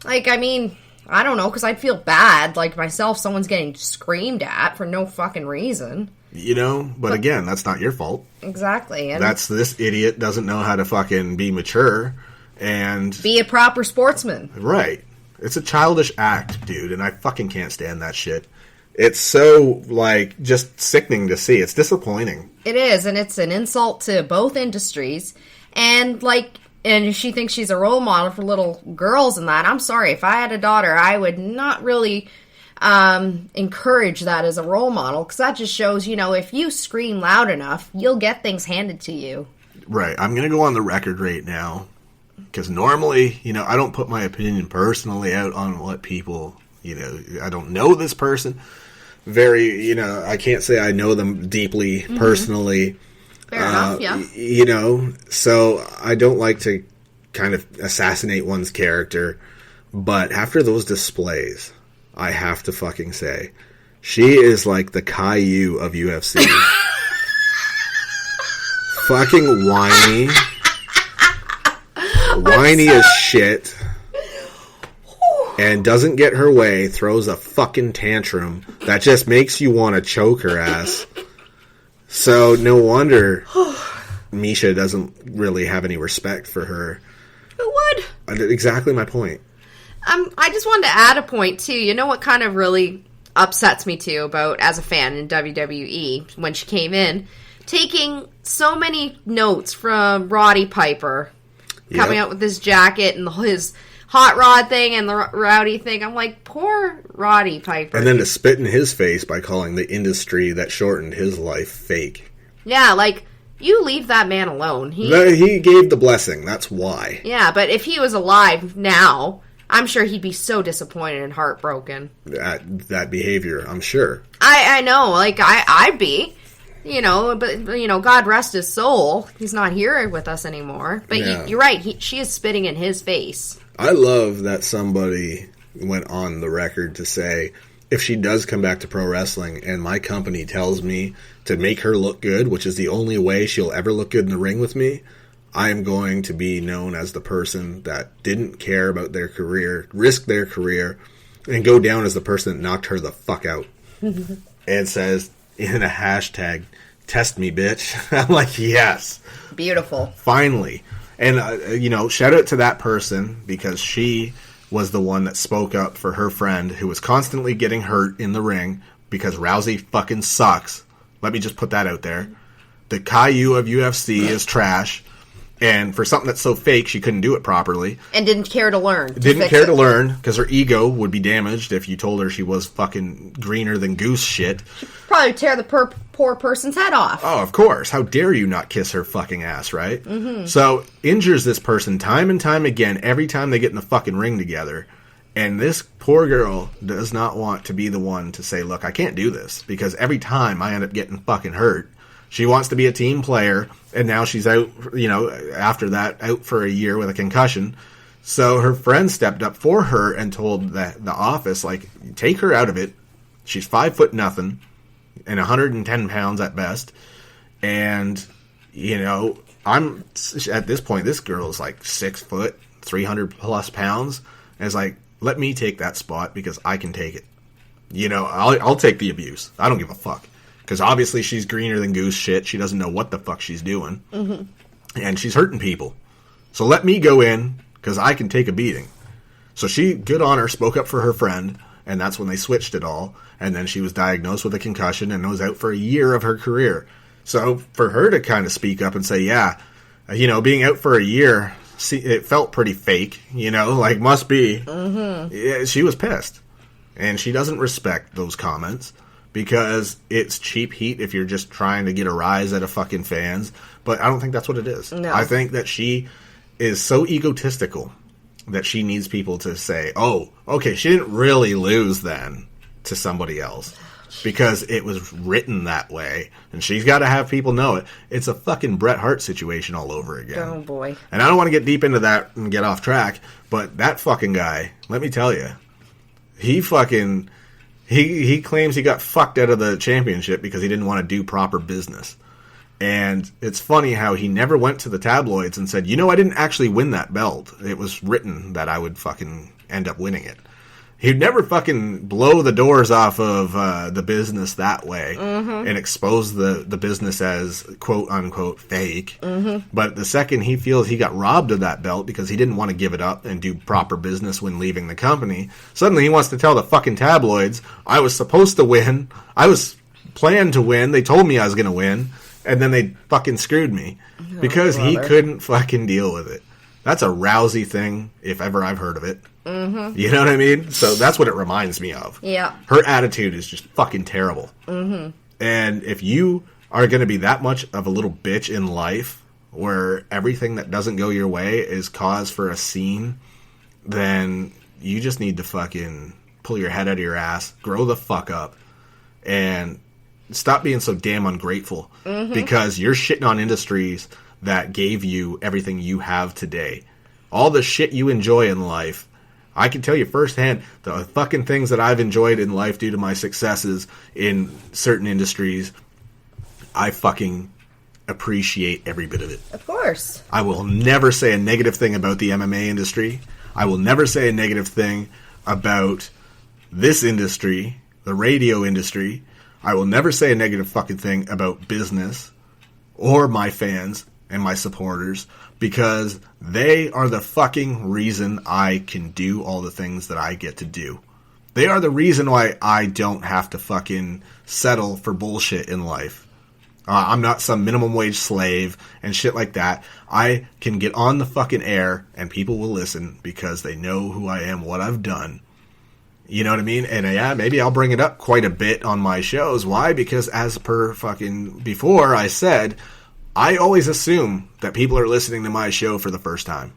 Like, I mean, I don't know, because I'd feel bad, like, myself, someone's getting screamed at for no fucking reason. You know, but again, that's not your fault. Exactly. And that's this idiot doesn't know how to fucking be mature and be a proper sportsman. Right. It's a childish act, dude, and I fucking can't stand that shit. It's so, like, just sickening to see. It's disappointing. It is, and it's an insult to both industries. And, like, and she thinks she's a role model for little girls and that. I'm sorry, if I had a daughter, I would not really encourage that as a role model, because that just shows, you know, if you scream loud enough, you'll get things handed to you. Right. I'm going to go on the record right now. Because normally, you know, I don't put my opinion personally out on what people, you know, I don't know this person very, you know, I can't say I know them deeply personally. Fair enough, yeah. You know, so I don't like to kind of assassinate one's character. But after those displays, I have to fucking say, she is like the Caillou of UFC. Fucking whiny. Whiny as shit, and doesn't get her way, throws a fucking tantrum that just makes you want to choke her ass. So no wonder Miesha doesn't really have any respect for her. Who would? Exactly my point. I just wanted to add a point too. You know what kind of really upsets me too about as a fan in WWE when she came in, taking so many notes from Roddy Piper. Coming out with his jacket and his hot rod thing and the rowdy thing. I'm like, poor Roddy Piper. And then to spit in his face by calling the industry that shortened his life fake. Yeah, like, you leave that man alone. He gave the blessing. That's why. Yeah, but if he was alive now, I'm sure he'd be so disappointed and heartbroken. That behavior, I'm sure. I know. Like, I'd be. You know, but, you know, God rest his soul. He's not here with us anymore. But yeah. You're right. She is spitting in his face. I love that somebody went on the record to say, if she does come back to pro wrestling and my company tells me to make her look good, which is the only way she'll ever look good in the ring with me, I am going to be known as the person that didn't care about their career, risk their career, and go down as the person that knocked her the fuck out. And says, in a hashtag, test me, bitch. I'm like, yes. Beautiful. Finally. And, shout out to that person, because she was the one that spoke up for her friend who was constantly getting hurt in the ring because Rousey fucking sucks. Let me just put that out there. The Caillou of UFC is trash. And for something that's so fake, she couldn't do it properly. And didn't care to learn. Didn't care to learn, because her ego would be damaged if you told her she was fucking greener than goose shit. She'd probably tear the poor person's head off. Oh, of course. How dare you not kiss her fucking ass, right? Mm-hmm. So, injures this person time and time again every time they get in the fucking ring together. And this poor girl does not want to be the one to say, look, I can't do this, because every time I end up getting fucking hurt. She wants to be a team player, and now she's out, after that, out for a year with a concussion. So her friend stepped up for her and told the office, like, take her out of it. She's 5'0" and 110 pounds at best. And, I'm, at this point, this girl is like 6 foot, 300 plus pounds. And it's like, let me take that spot because I can take it. I'll take the abuse. I don't give a fuck. Because obviously she's greener than goose shit. She doesn't know what the fuck she's doing. Mm-hmm. And she's hurting people. So let me go in, because I can take a beating. So she, good on her, spoke up for her friend. And that's when they switched it all. And then she was diagnosed with a concussion and was out for a year of her career. So for her to kind of speak up and say, yeah, being out for a year, it felt pretty fake. Must be. Mm-hmm. Yeah, she was pissed. And she doesn't respect those comments. Because it's cheap heat if you're just trying to get a rise out of fucking fans. But I don't think that's what it is. No. I think that she is so egotistical that she needs people to say, oh, okay, she didn't really lose then to somebody else. Because it was written that way. And she's got to have people know it. It's a fucking Bret Hart situation all over again. Oh, boy. And I don't want to get deep into that and get off track. But that fucking guy, let me tell you, he fucking... He claims he got fucked out of the championship because he didn't want to do proper business. And it's funny how he never went to the tabloids and said, I didn't actually win that belt. It was written that I would fucking end up winning it. He'd never fucking blow the doors off of the business that way and expose the business as quote-unquote fake. Mm-hmm. But the second he feels he got robbed of that belt because he didn't want to give it up and do proper business when leaving the company, suddenly he wants to tell the fucking tabloids, I was supposed to win, I was planned to win, they told me I was going to win, and then they fucking screwed me because he couldn't fucking deal with it. That's a Rousey thing, if ever I've heard of it. Mm-hmm. You know what I mean? So that's what it reminds me of. Yeah. Her attitude is just fucking terrible. Mm-hmm. And if you are going to be that much of a little bitch in life, where everything that doesn't go your way is cause for a scene, then you just need to fucking pull your head out of your ass, grow the fuck up, and stop being so damn ungrateful. Mm-hmm. Because you're shitting on industries that gave you everything you have today. All the shit you enjoy in life, I can tell you firsthand, the fucking things that I've enjoyed in life due to my successes in certain industries, I fucking appreciate every bit of it. Of course. I will never say a negative thing about the MMA industry. I will never say a negative thing about this industry, the radio industry. I will never say a negative fucking thing about business or my fans and my supporters, because they are the fucking reason I can do all the things that I get to do. They are the reason why I don't have to fucking settle for bullshit in life. I'm not some minimum wage slave and shit like that. I can get on the fucking air and people will listen because they know who I am, what I've done. You know what I mean? And yeah, maybe I'll bring it up quite a bit on my shows. Why? Because as per fucking before I said, I always assume that people are listening to my show for the first time.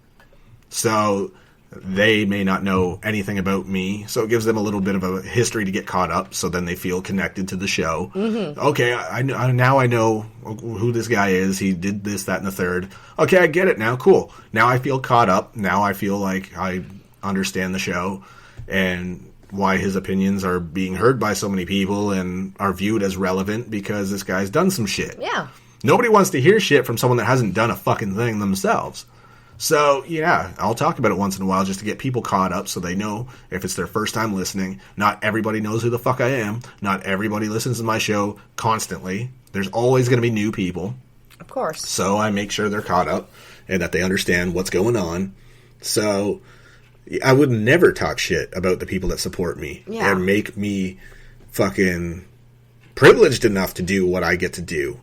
So they may not know anything about me. So it gives them a little bit of a history to get caught up. So then they feel connected to the show. Mm-hmm. Okay, now I know who this guy is. He did this, that, and the third. Okay, I get it now. Cool. Now I feel caught up. Now I feel like I understand the show and why his opinions are being heard by so many people and are viewed as relevant because this guy's done some shit. Yeah. Nobody wants to hear shit from someone that hasn't done a fucking thing themselves. So, yeah, I'll talk about it once in a while just to get people caught up so they know if it's their first time listening. Not everybody knows who the fuck I am. Not everybody listens to my show constantly. There's always going to be new people. Of course. So I make sure they're caught up and that they understand what's going on. So I would never talk shit about the people that support me and make me fucking privileged enough to do what I get to do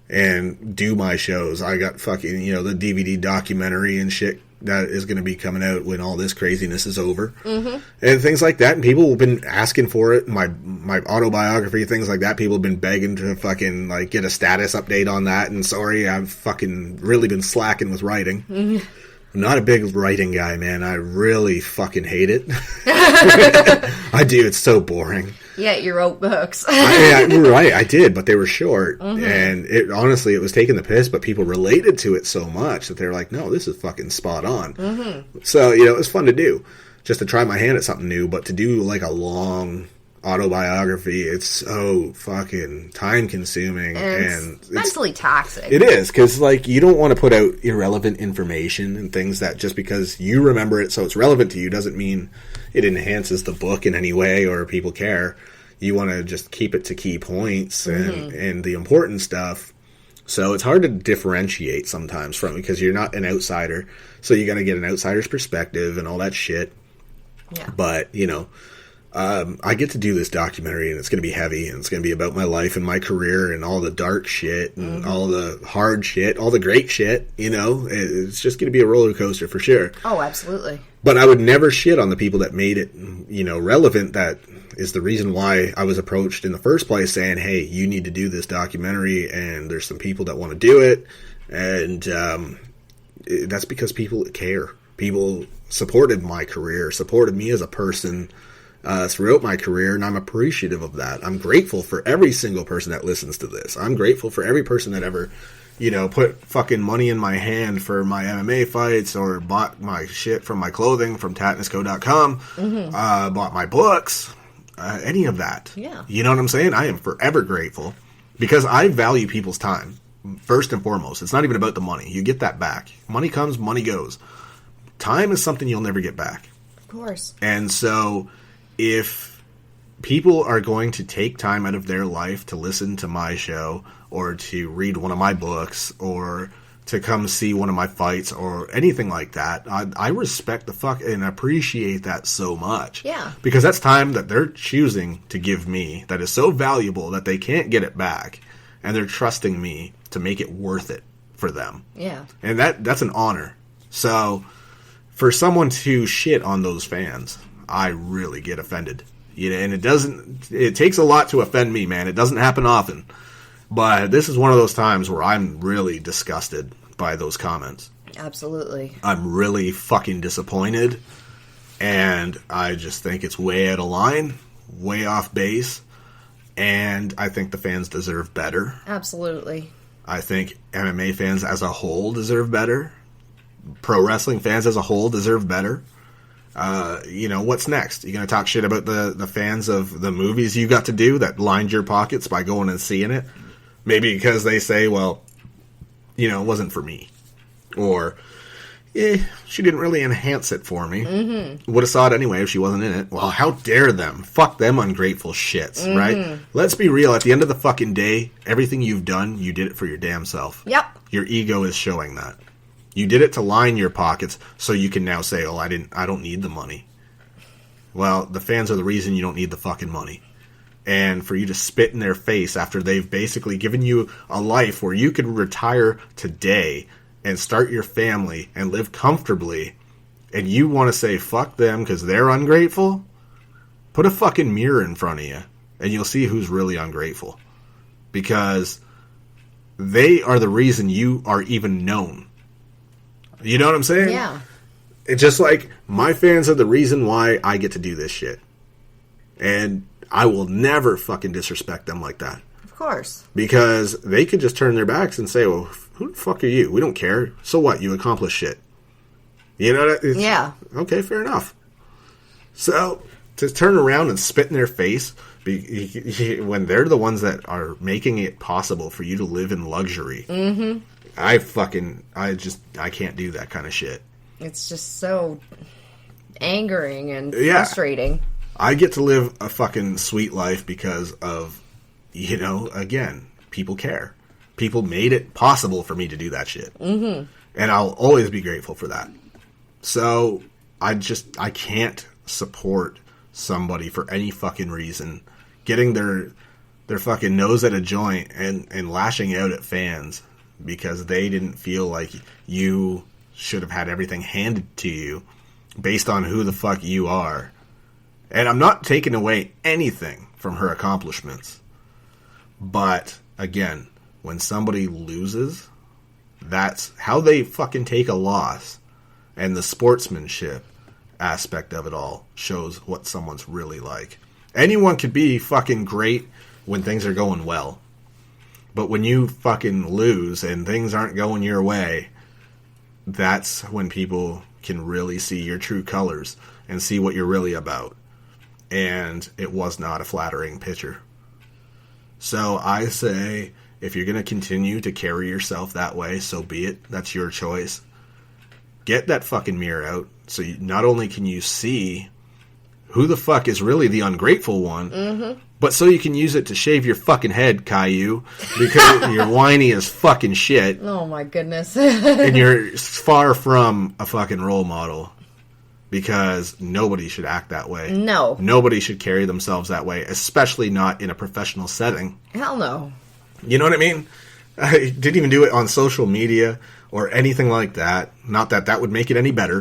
and do my shows. I got fucking, the DVD documentary and shit that is going to be coming out when all this craziness is over. And things like that. And people have been asking for it. My autobiography, things like that. People have been begging to fucking get a status update on that. And sorry, I've fucking really been slacking with writing. I'm not a big writing guy, man. I really fucking hate it. I do. It's so boring. Yeah, you wrote books. You're right. I did, but they were short. And honestly, it was taking the piss, but people related to it so much that they're like, no, this is fucking spot on. So, it was fun to do. Just to try my hand at something new, but to do a long autobiography, it's so fucking time consuming and it's mentally taxing. It is, because you don't want to put out irrelevant information and things that just because you remember it so it's relevant to you doesn't mean it enhances the book in any way or people care. You want to just keep it to key points and the important stuff. So it's hard to differentiate sometimes from it because you're not an outsider, so you got to get an outsider's perspective and all that shit. But I get to do this documentary, and it's going to be heavy, and it's going to be about my life and my career and all the dark shit and all the hard shit, all the great shit, It's just going to be a roller coaster for sure. Oh, absolutely. But I would never shit on the people that made it, relevant. That is the reason why I was approached in the first place saying, hey, you need to do this documentary, and there's some people that want to do it. And that's because people care. People supported my career, supported me as a person throughout my career, and I'm appreciative of that. I'm grateful for every single person that listens to this. I'm grateful for every person that ever, put fucking money in my hand for my MMA fights or bought my shit from my clothing from Tattnessco.com, bought my books, any of that. Yeah. You know what I'm saying? I am forever grateful because I value people's time, first and foremost. It's not even about the money. You get that back. Money comes, money goes. Time is something you'll never get back. Of course. And so if people are going to take time out of their life to listen to my show or to read one of my books or to come see one of my fights or anything like that, I respect the fuck and appreciate that so much. Yeah. Because that's time that they're choosing to give me that is so valuable that they can't get it back. And they're trusting me to make it worth it for them. Yeah. And that's an honor. So for someone to shit on those fans, I really get offended. And it takes a lot to offend me, man. It doesn't happen often. But this is one of those times where I'm really disgusted by those comments. Absolutely. I'm really fucking disappointed. And I just think it's way out of line, way off base. And I think the fans deserve better. Absolutely. I think MMA fans as a whole deserve better. Pro wrestling fans as a whole deserve better. What's next? You going to talk shit about the fans of the movies you got to do that lined your pockets by going and seeing it? Maybe because they say, well, it wasn't for me. Or, she didn't really enhance it for me. Would have saw it anyway if she wasn't in it. Well, how dare them? Fuck them ungrateful shits, right? Let's be real. At the end of the fucking day, everything you've done, you did it for your damn self. Yep. Your ego is showing that. You did it to line your pockets so you can now say, oh, I don't need the money. Well, the fans are the reason you don't need the fucking money. And for you to spit in their face after they've basically given you a life where you could retire today and start your family and live comfortably, and you want to say fuck them because they're ungrateful, put a fucking mirror in front of you and you'll see who's really ungrateful. Because they are the reason you are even known. You know what I'm saying? Yeah. It's just like my fans are the reason why I get to do this shit. And I will never fucking disrespect them like that. Of course. Because they could just turn their backs and say, well, who the fuck are you? We don't care. So what? You accomplished shit. You know that? Yeah. Okay, fair enough. So to turn around and spit in their face when they're the ones that are making it possible for you to live in luxury. I can't do that kind of shit. It's just so angering and frustrating. I get to live a fucking sweet life because of, again, people care. People made it possible for me to do that shit. Mm-hmm. And I'll always be grateful for that. So I can't support somebody for any fucking reason getting their fucking nose at a joint and lashing out at fans because they didn't feel like you should have had everything handed to you based on who the fuck you are. And I'm not taking away anything from her accomplishments. But, again, when somebody loses, that's how they fucking take a loss. And the sportsmanship aspect of it all shows what someone's really like. Anyone could be fucking great when things are going well. But when you fucking lose and things aren't going your way, that's when people can really see your true colors and see what you're really about. And it was not a flattering picture. So I say, if you're going to continue to carry yourself that way, so be it. That's your choice. Get that fucking mirror out so not only can you see who the fuck is really the ungrateful one, but so you can use it to shave your fucking head, Caillou, because you're whiny as fucking shit. Oh my goodness. And you're far from a fucking role model. Because nobody should act that way. No. Nobody should carry themselves that way, especially not in a professional setting. Hell no. You know what I mean? I didn't even do it on social media or anything like that. Not that that would make it any better.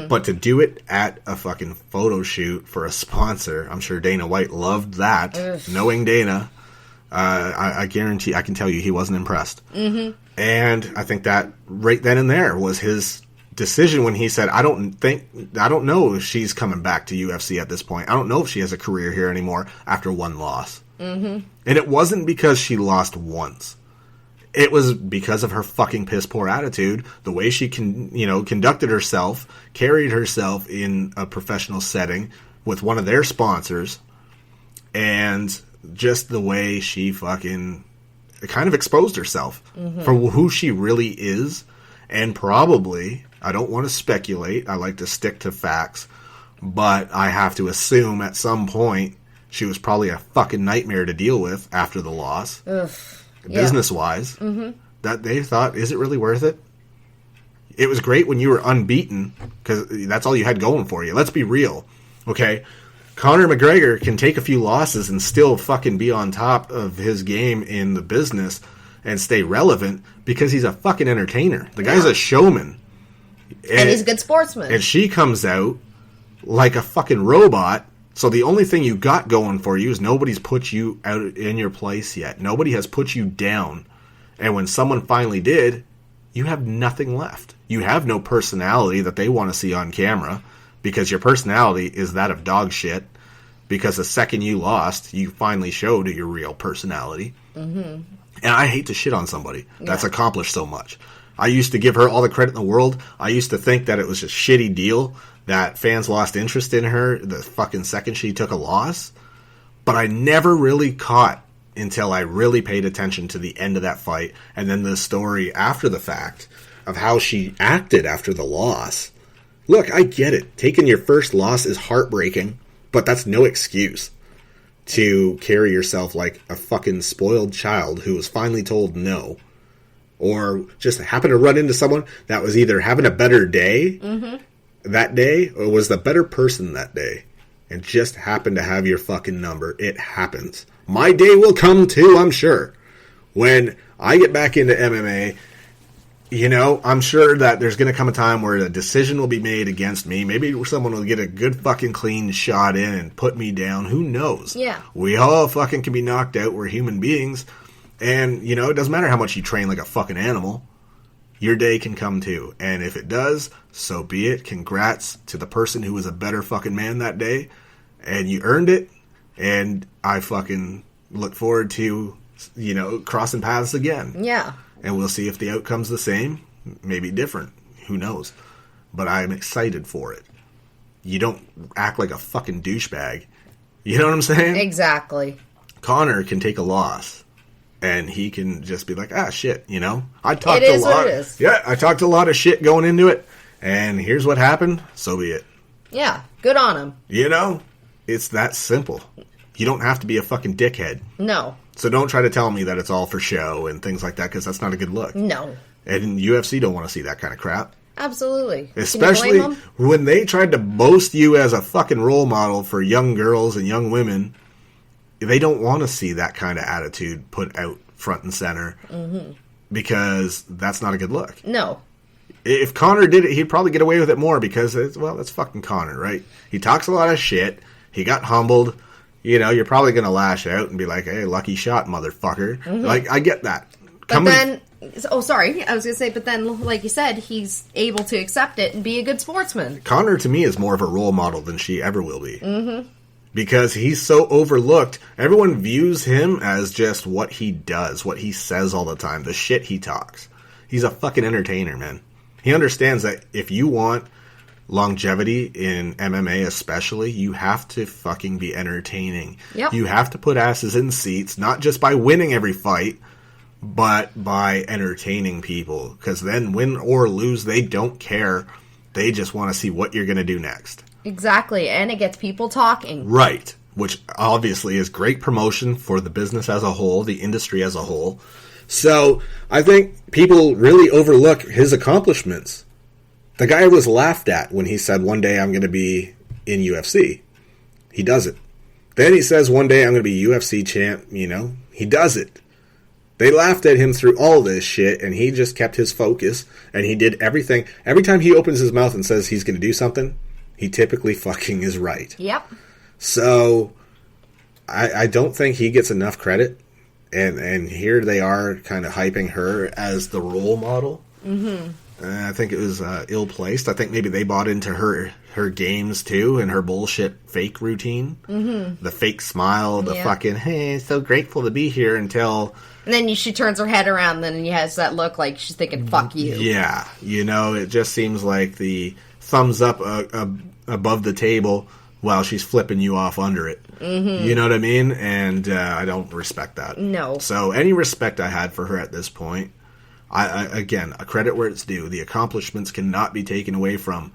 But to do it at a fucking photo shoot for a sponsor, I'm sure Dana White loved that. Ugh. Knowing Dana, I guarantee, I can tell you he wasn't impressed. And I think that right then and there was his decision when he said, I don't know if she's coming back to UFC at this point. I don't know if she has a career here anymore after one loss. And it wasn't because she lost once. It was because of her fucking piss poor attitude, the way she conducted herself, carried herself in a professional setting with one of their sponsors, and just the way she fucking kind of exposed herself for who she really is. And probably, I don't want to speculate, I like to stick to facts, but I have to assume at some point she was probably a fucking nightmare to deal with after the loss, business-wise, that they thought, is it really worth it? It was great when you were unbeaten, because that's all you had going for you. Let's be real, okay? Conor McGregor can take a few losses and still fucking be on top of his game in the business and stay relevant because he's a fucking entertainer. The guy's a showman. And he's a good sportsman. And she comes out like a fucking robot. So the only thing you got going for you is nobody's put you out in your place yet. Nobody has put you down. And when someone finally did, you have nothing left. You have no personality that they want to see on camera because your personality is that of dog shit. Because the second you lost, you finally showed your real personality. And I hate to shit on somebody that's accomplished so much. I used to give her all the credit in the world. I used to think that it was a shitty deal, that fans lost interest in her the fucking second she took a loss. But I never really caught until I really paid attention to the end of that fight. And then the story after the fact of how she acted after the loss. Look, I get it. Taking your first loss is heartbreaking, but that's no excuse to carry yourself like a fucking spoiled child who was finally told no. Or just happened to run into someone that was either having a better day that day or was the better person that day and just happened to have your fucking number. It happens. My day will come too, I'm sure. When I get back into MMA, I'm sure that there's going to come a time where a decision will be made against me. Maybe someone will get a good fucking clean shot in and put me down. Who knows? Yeah. We all fucking can be knocked out. We're human beings. And, it doesn't matter how much you train like a fucking animal. Your day can come too. And if it does, so be it. Congrats to the person who was a better fucking man that day. And you earned it. And I fucking look forward to, crossing paths again. Yeah. And we'll see if the outcome's the same, maybe different. Who knows? But I'm excited for it. You don't act like a fucking douchebag. You know what I'm saying? Exactly. Conor can take a loss, and he can just be like, shit, I talked It is what it is. Yeah, I talked a lot of shit going into it, and here's what happened, so be it. Yeah, good on him. It's that simple. You don't have to be a fucking dickhead. No. So don't try to tell me that it's all for show and things like that, because that's not a good look. No. And UFC don't want to see that kind of crap. Absolutely. Especially when they tried to boast you as a fucking role model for young girls and young women. They don't want to see that kind of attitude put out front and center. Mm-hmm. Because that's not a good look. No. If Conor did it, he'd probably get away with it more because, that's fucking Conor, right? He talks a lot of shit. He got humbled. You're probably going to lash out and be like, hey, lucky shot, motherfucker. Mm-hmm. Like, I get that. But then, sorry, I was going to say, but then, like you said, he's able to accept it and be a good sportsman. Conor, to me, is more of a role model than she ever will be. Mm-hmm. Because he's so overlooked. Everyone views him as just what he does, what he says all the time, the shit he talks. He's a fucking entertainer, man. He understands that if you want longevity in MMA especially, you have to fucking be entertaining. Yep. You have to put asses in seats, not just by winning every fight, but by entertaining people. Because then, win or lose, they don't care. They just want to see what you're going to do next. Exactly, and it gets people talking. Right, which obviously is great promotion for the business as a whole, the industry as a whole. So, I think people really overlook his accomplishments. The guy was laughed at when he said, one day I'm going to be in UFC. He does it. Then he says, one day I'm going to be UFC champ, He does it. They laughed at him through all this shit, and he just kept his focus, and he did everything. Every time he opens his mouth and says he's going to do something, he typically fucking is right. Yep. So, I don't think he gets enough credit. And here they are kind of hyping her as the role model. Mm-hmm. I think it was ill-placed. I think maybe they bought into her games, too, and her bullshit fake routine. Mm-hmm. The fake smile, the fucking, hey, so grateful to be here until... And then she turns her head around, and he has that look like she's thinking, fuck you. Yeah. It just seems like the thumbs up above the table while she's flipping you off under it. Mm-hmm. You know what I mean? And I don't respect that. No. So any respect I had for her at this point, I again, a credit where it's due. The accomplishments cannot be taken away from.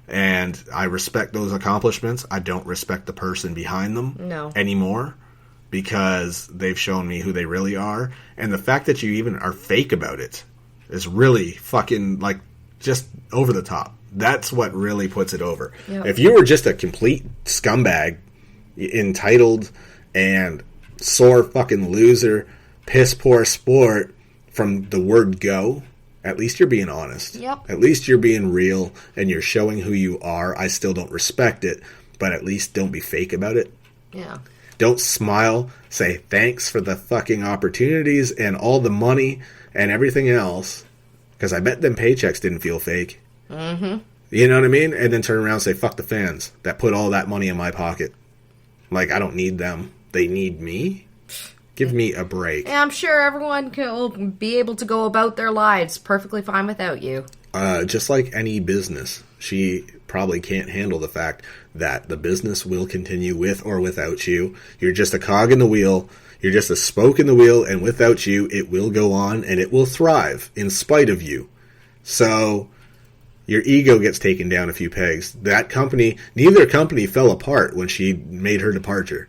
And I respect those accomplishments. I don't respect the person behind them anymore. Because they've shown me who they really are. And the fact that you even are fake about it is really fucking, just over the top. That's what really puts it over. Yep. If you were just a complete scumbag, entitled and sore fucking loser, piss poor sport from the word go, at least you're being honest. Yep. At least you're being real and you're showing who you are. I still don't respect it, but at least don't be fake about it. Yeah. Don't smile, say thanks for the fucking opportunities and all the money and everything else. Because I bet them paychecks didn't feel fake. Mm-hmm. You know what I mean? And then turn around and say, fuck the fans that put all that money in my pocket. Like, I don't need them. They need me? Give me a break. Yeah, I'm sure everyone will be able to go about their lives perfectly fine without you. Just like any business, she probably can't handle the fact that the business will continue with or without you. You're just a cog in the wheel. You're just a spoke in the wheel, and without you, it will go on, and it will thrive in spite of you. So, your ego gets taken down a few pegs. That company, neither company fell apart when she made her departure.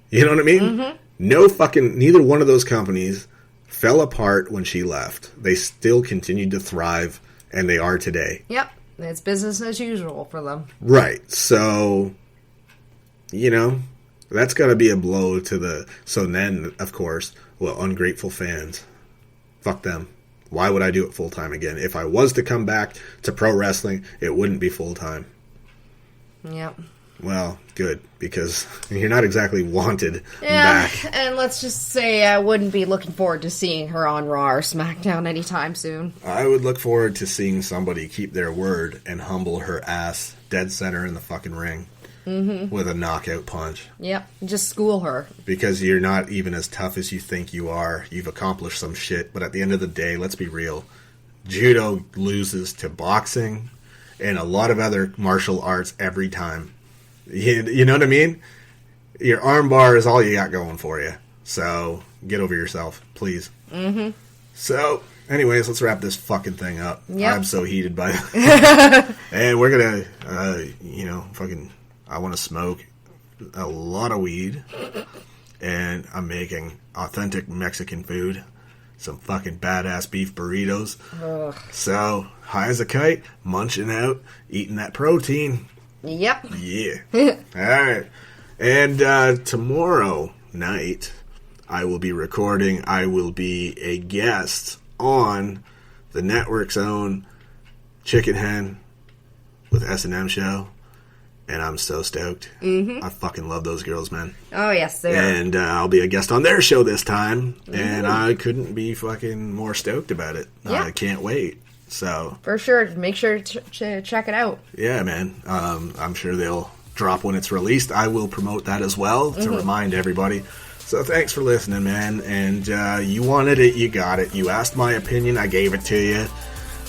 You know what I mean? Mm-hmm. Neither one of those companies fell apart when she left. They still continued to thrive, and they are today. Yep. It's business as usual for them. Right. So, that's got to be a blow to the... So then, of course, ungrateful fans. Fuck them. Why would I do it full-time again? If I was to come back to pro wrestling, it wouldn't be full-time. Yep. Well, good, because you're not exactly wanted back. And let's just say I wouldn't be looking forward to seeing her on Raw or SmackDown anytime soon. I would look forward to seeing somebody keep their word and humble her ass dead center in the fucking ring with a knockout punch. Yep, just school her. Because you're not even as tough as you think you are. You've accomplished some shit, but at the end of the day, let's be real. Judo loses to boxing and a lot of other martial arts every time. You know what I mean? Your armbar is all you got going for you. So, get over yourself, please. Mm-hmm. So, anyways, let's wrap this fucking thing up. Yep. I'm so heated by it. And we're gonna, I want to smoke a lot of weed. and I'm making authentic Mexican food. Some fucking badass beef burritos. Ugh. So, high as a kite, munching out, eating that protein. Yep. Yeah. Alright. And tomorrow night, I will be recording. I will be a guest on the network's own Chicken Hen with S&M show. And I'm so stoked. Mm-hmm. I fucking love those girls, man. Oh, yes, they are. And I'll be a guest on their show this time. Mm-hmm. And I couldn't be fucking more stoked about it. Yeah. I can't wait. So for sure. Make sure to check it out. Yeah, man. I'm sure they'll drop when it's released. I will promote that as well to remind everybody. So thanks for listening, man. And you wanted it, you got it. You asked my opinion, I gave it to you.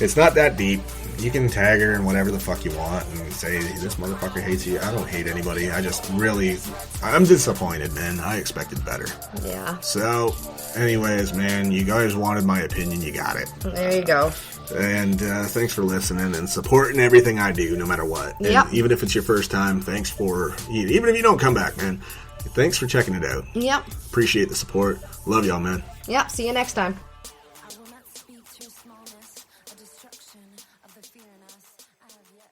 It's not that deep. You can tag her and whatever the fuck you want and say, this motherfucker hates you. I don't hate anybody. I'm disappointed, man. I expected better. Yeah. So, anyways, man, you guys wanted my opinion. You got it. There you go. And thanks for listening and supporting everything I do, no matter what. Yep. And even if it's your first time, even if you don't come back, man, thanks for checking it out. Yep. Appreciate the support. Love y'all, man. Yep. See you next time. I will not speak to smallness, a destruction of the fear in us. I have yet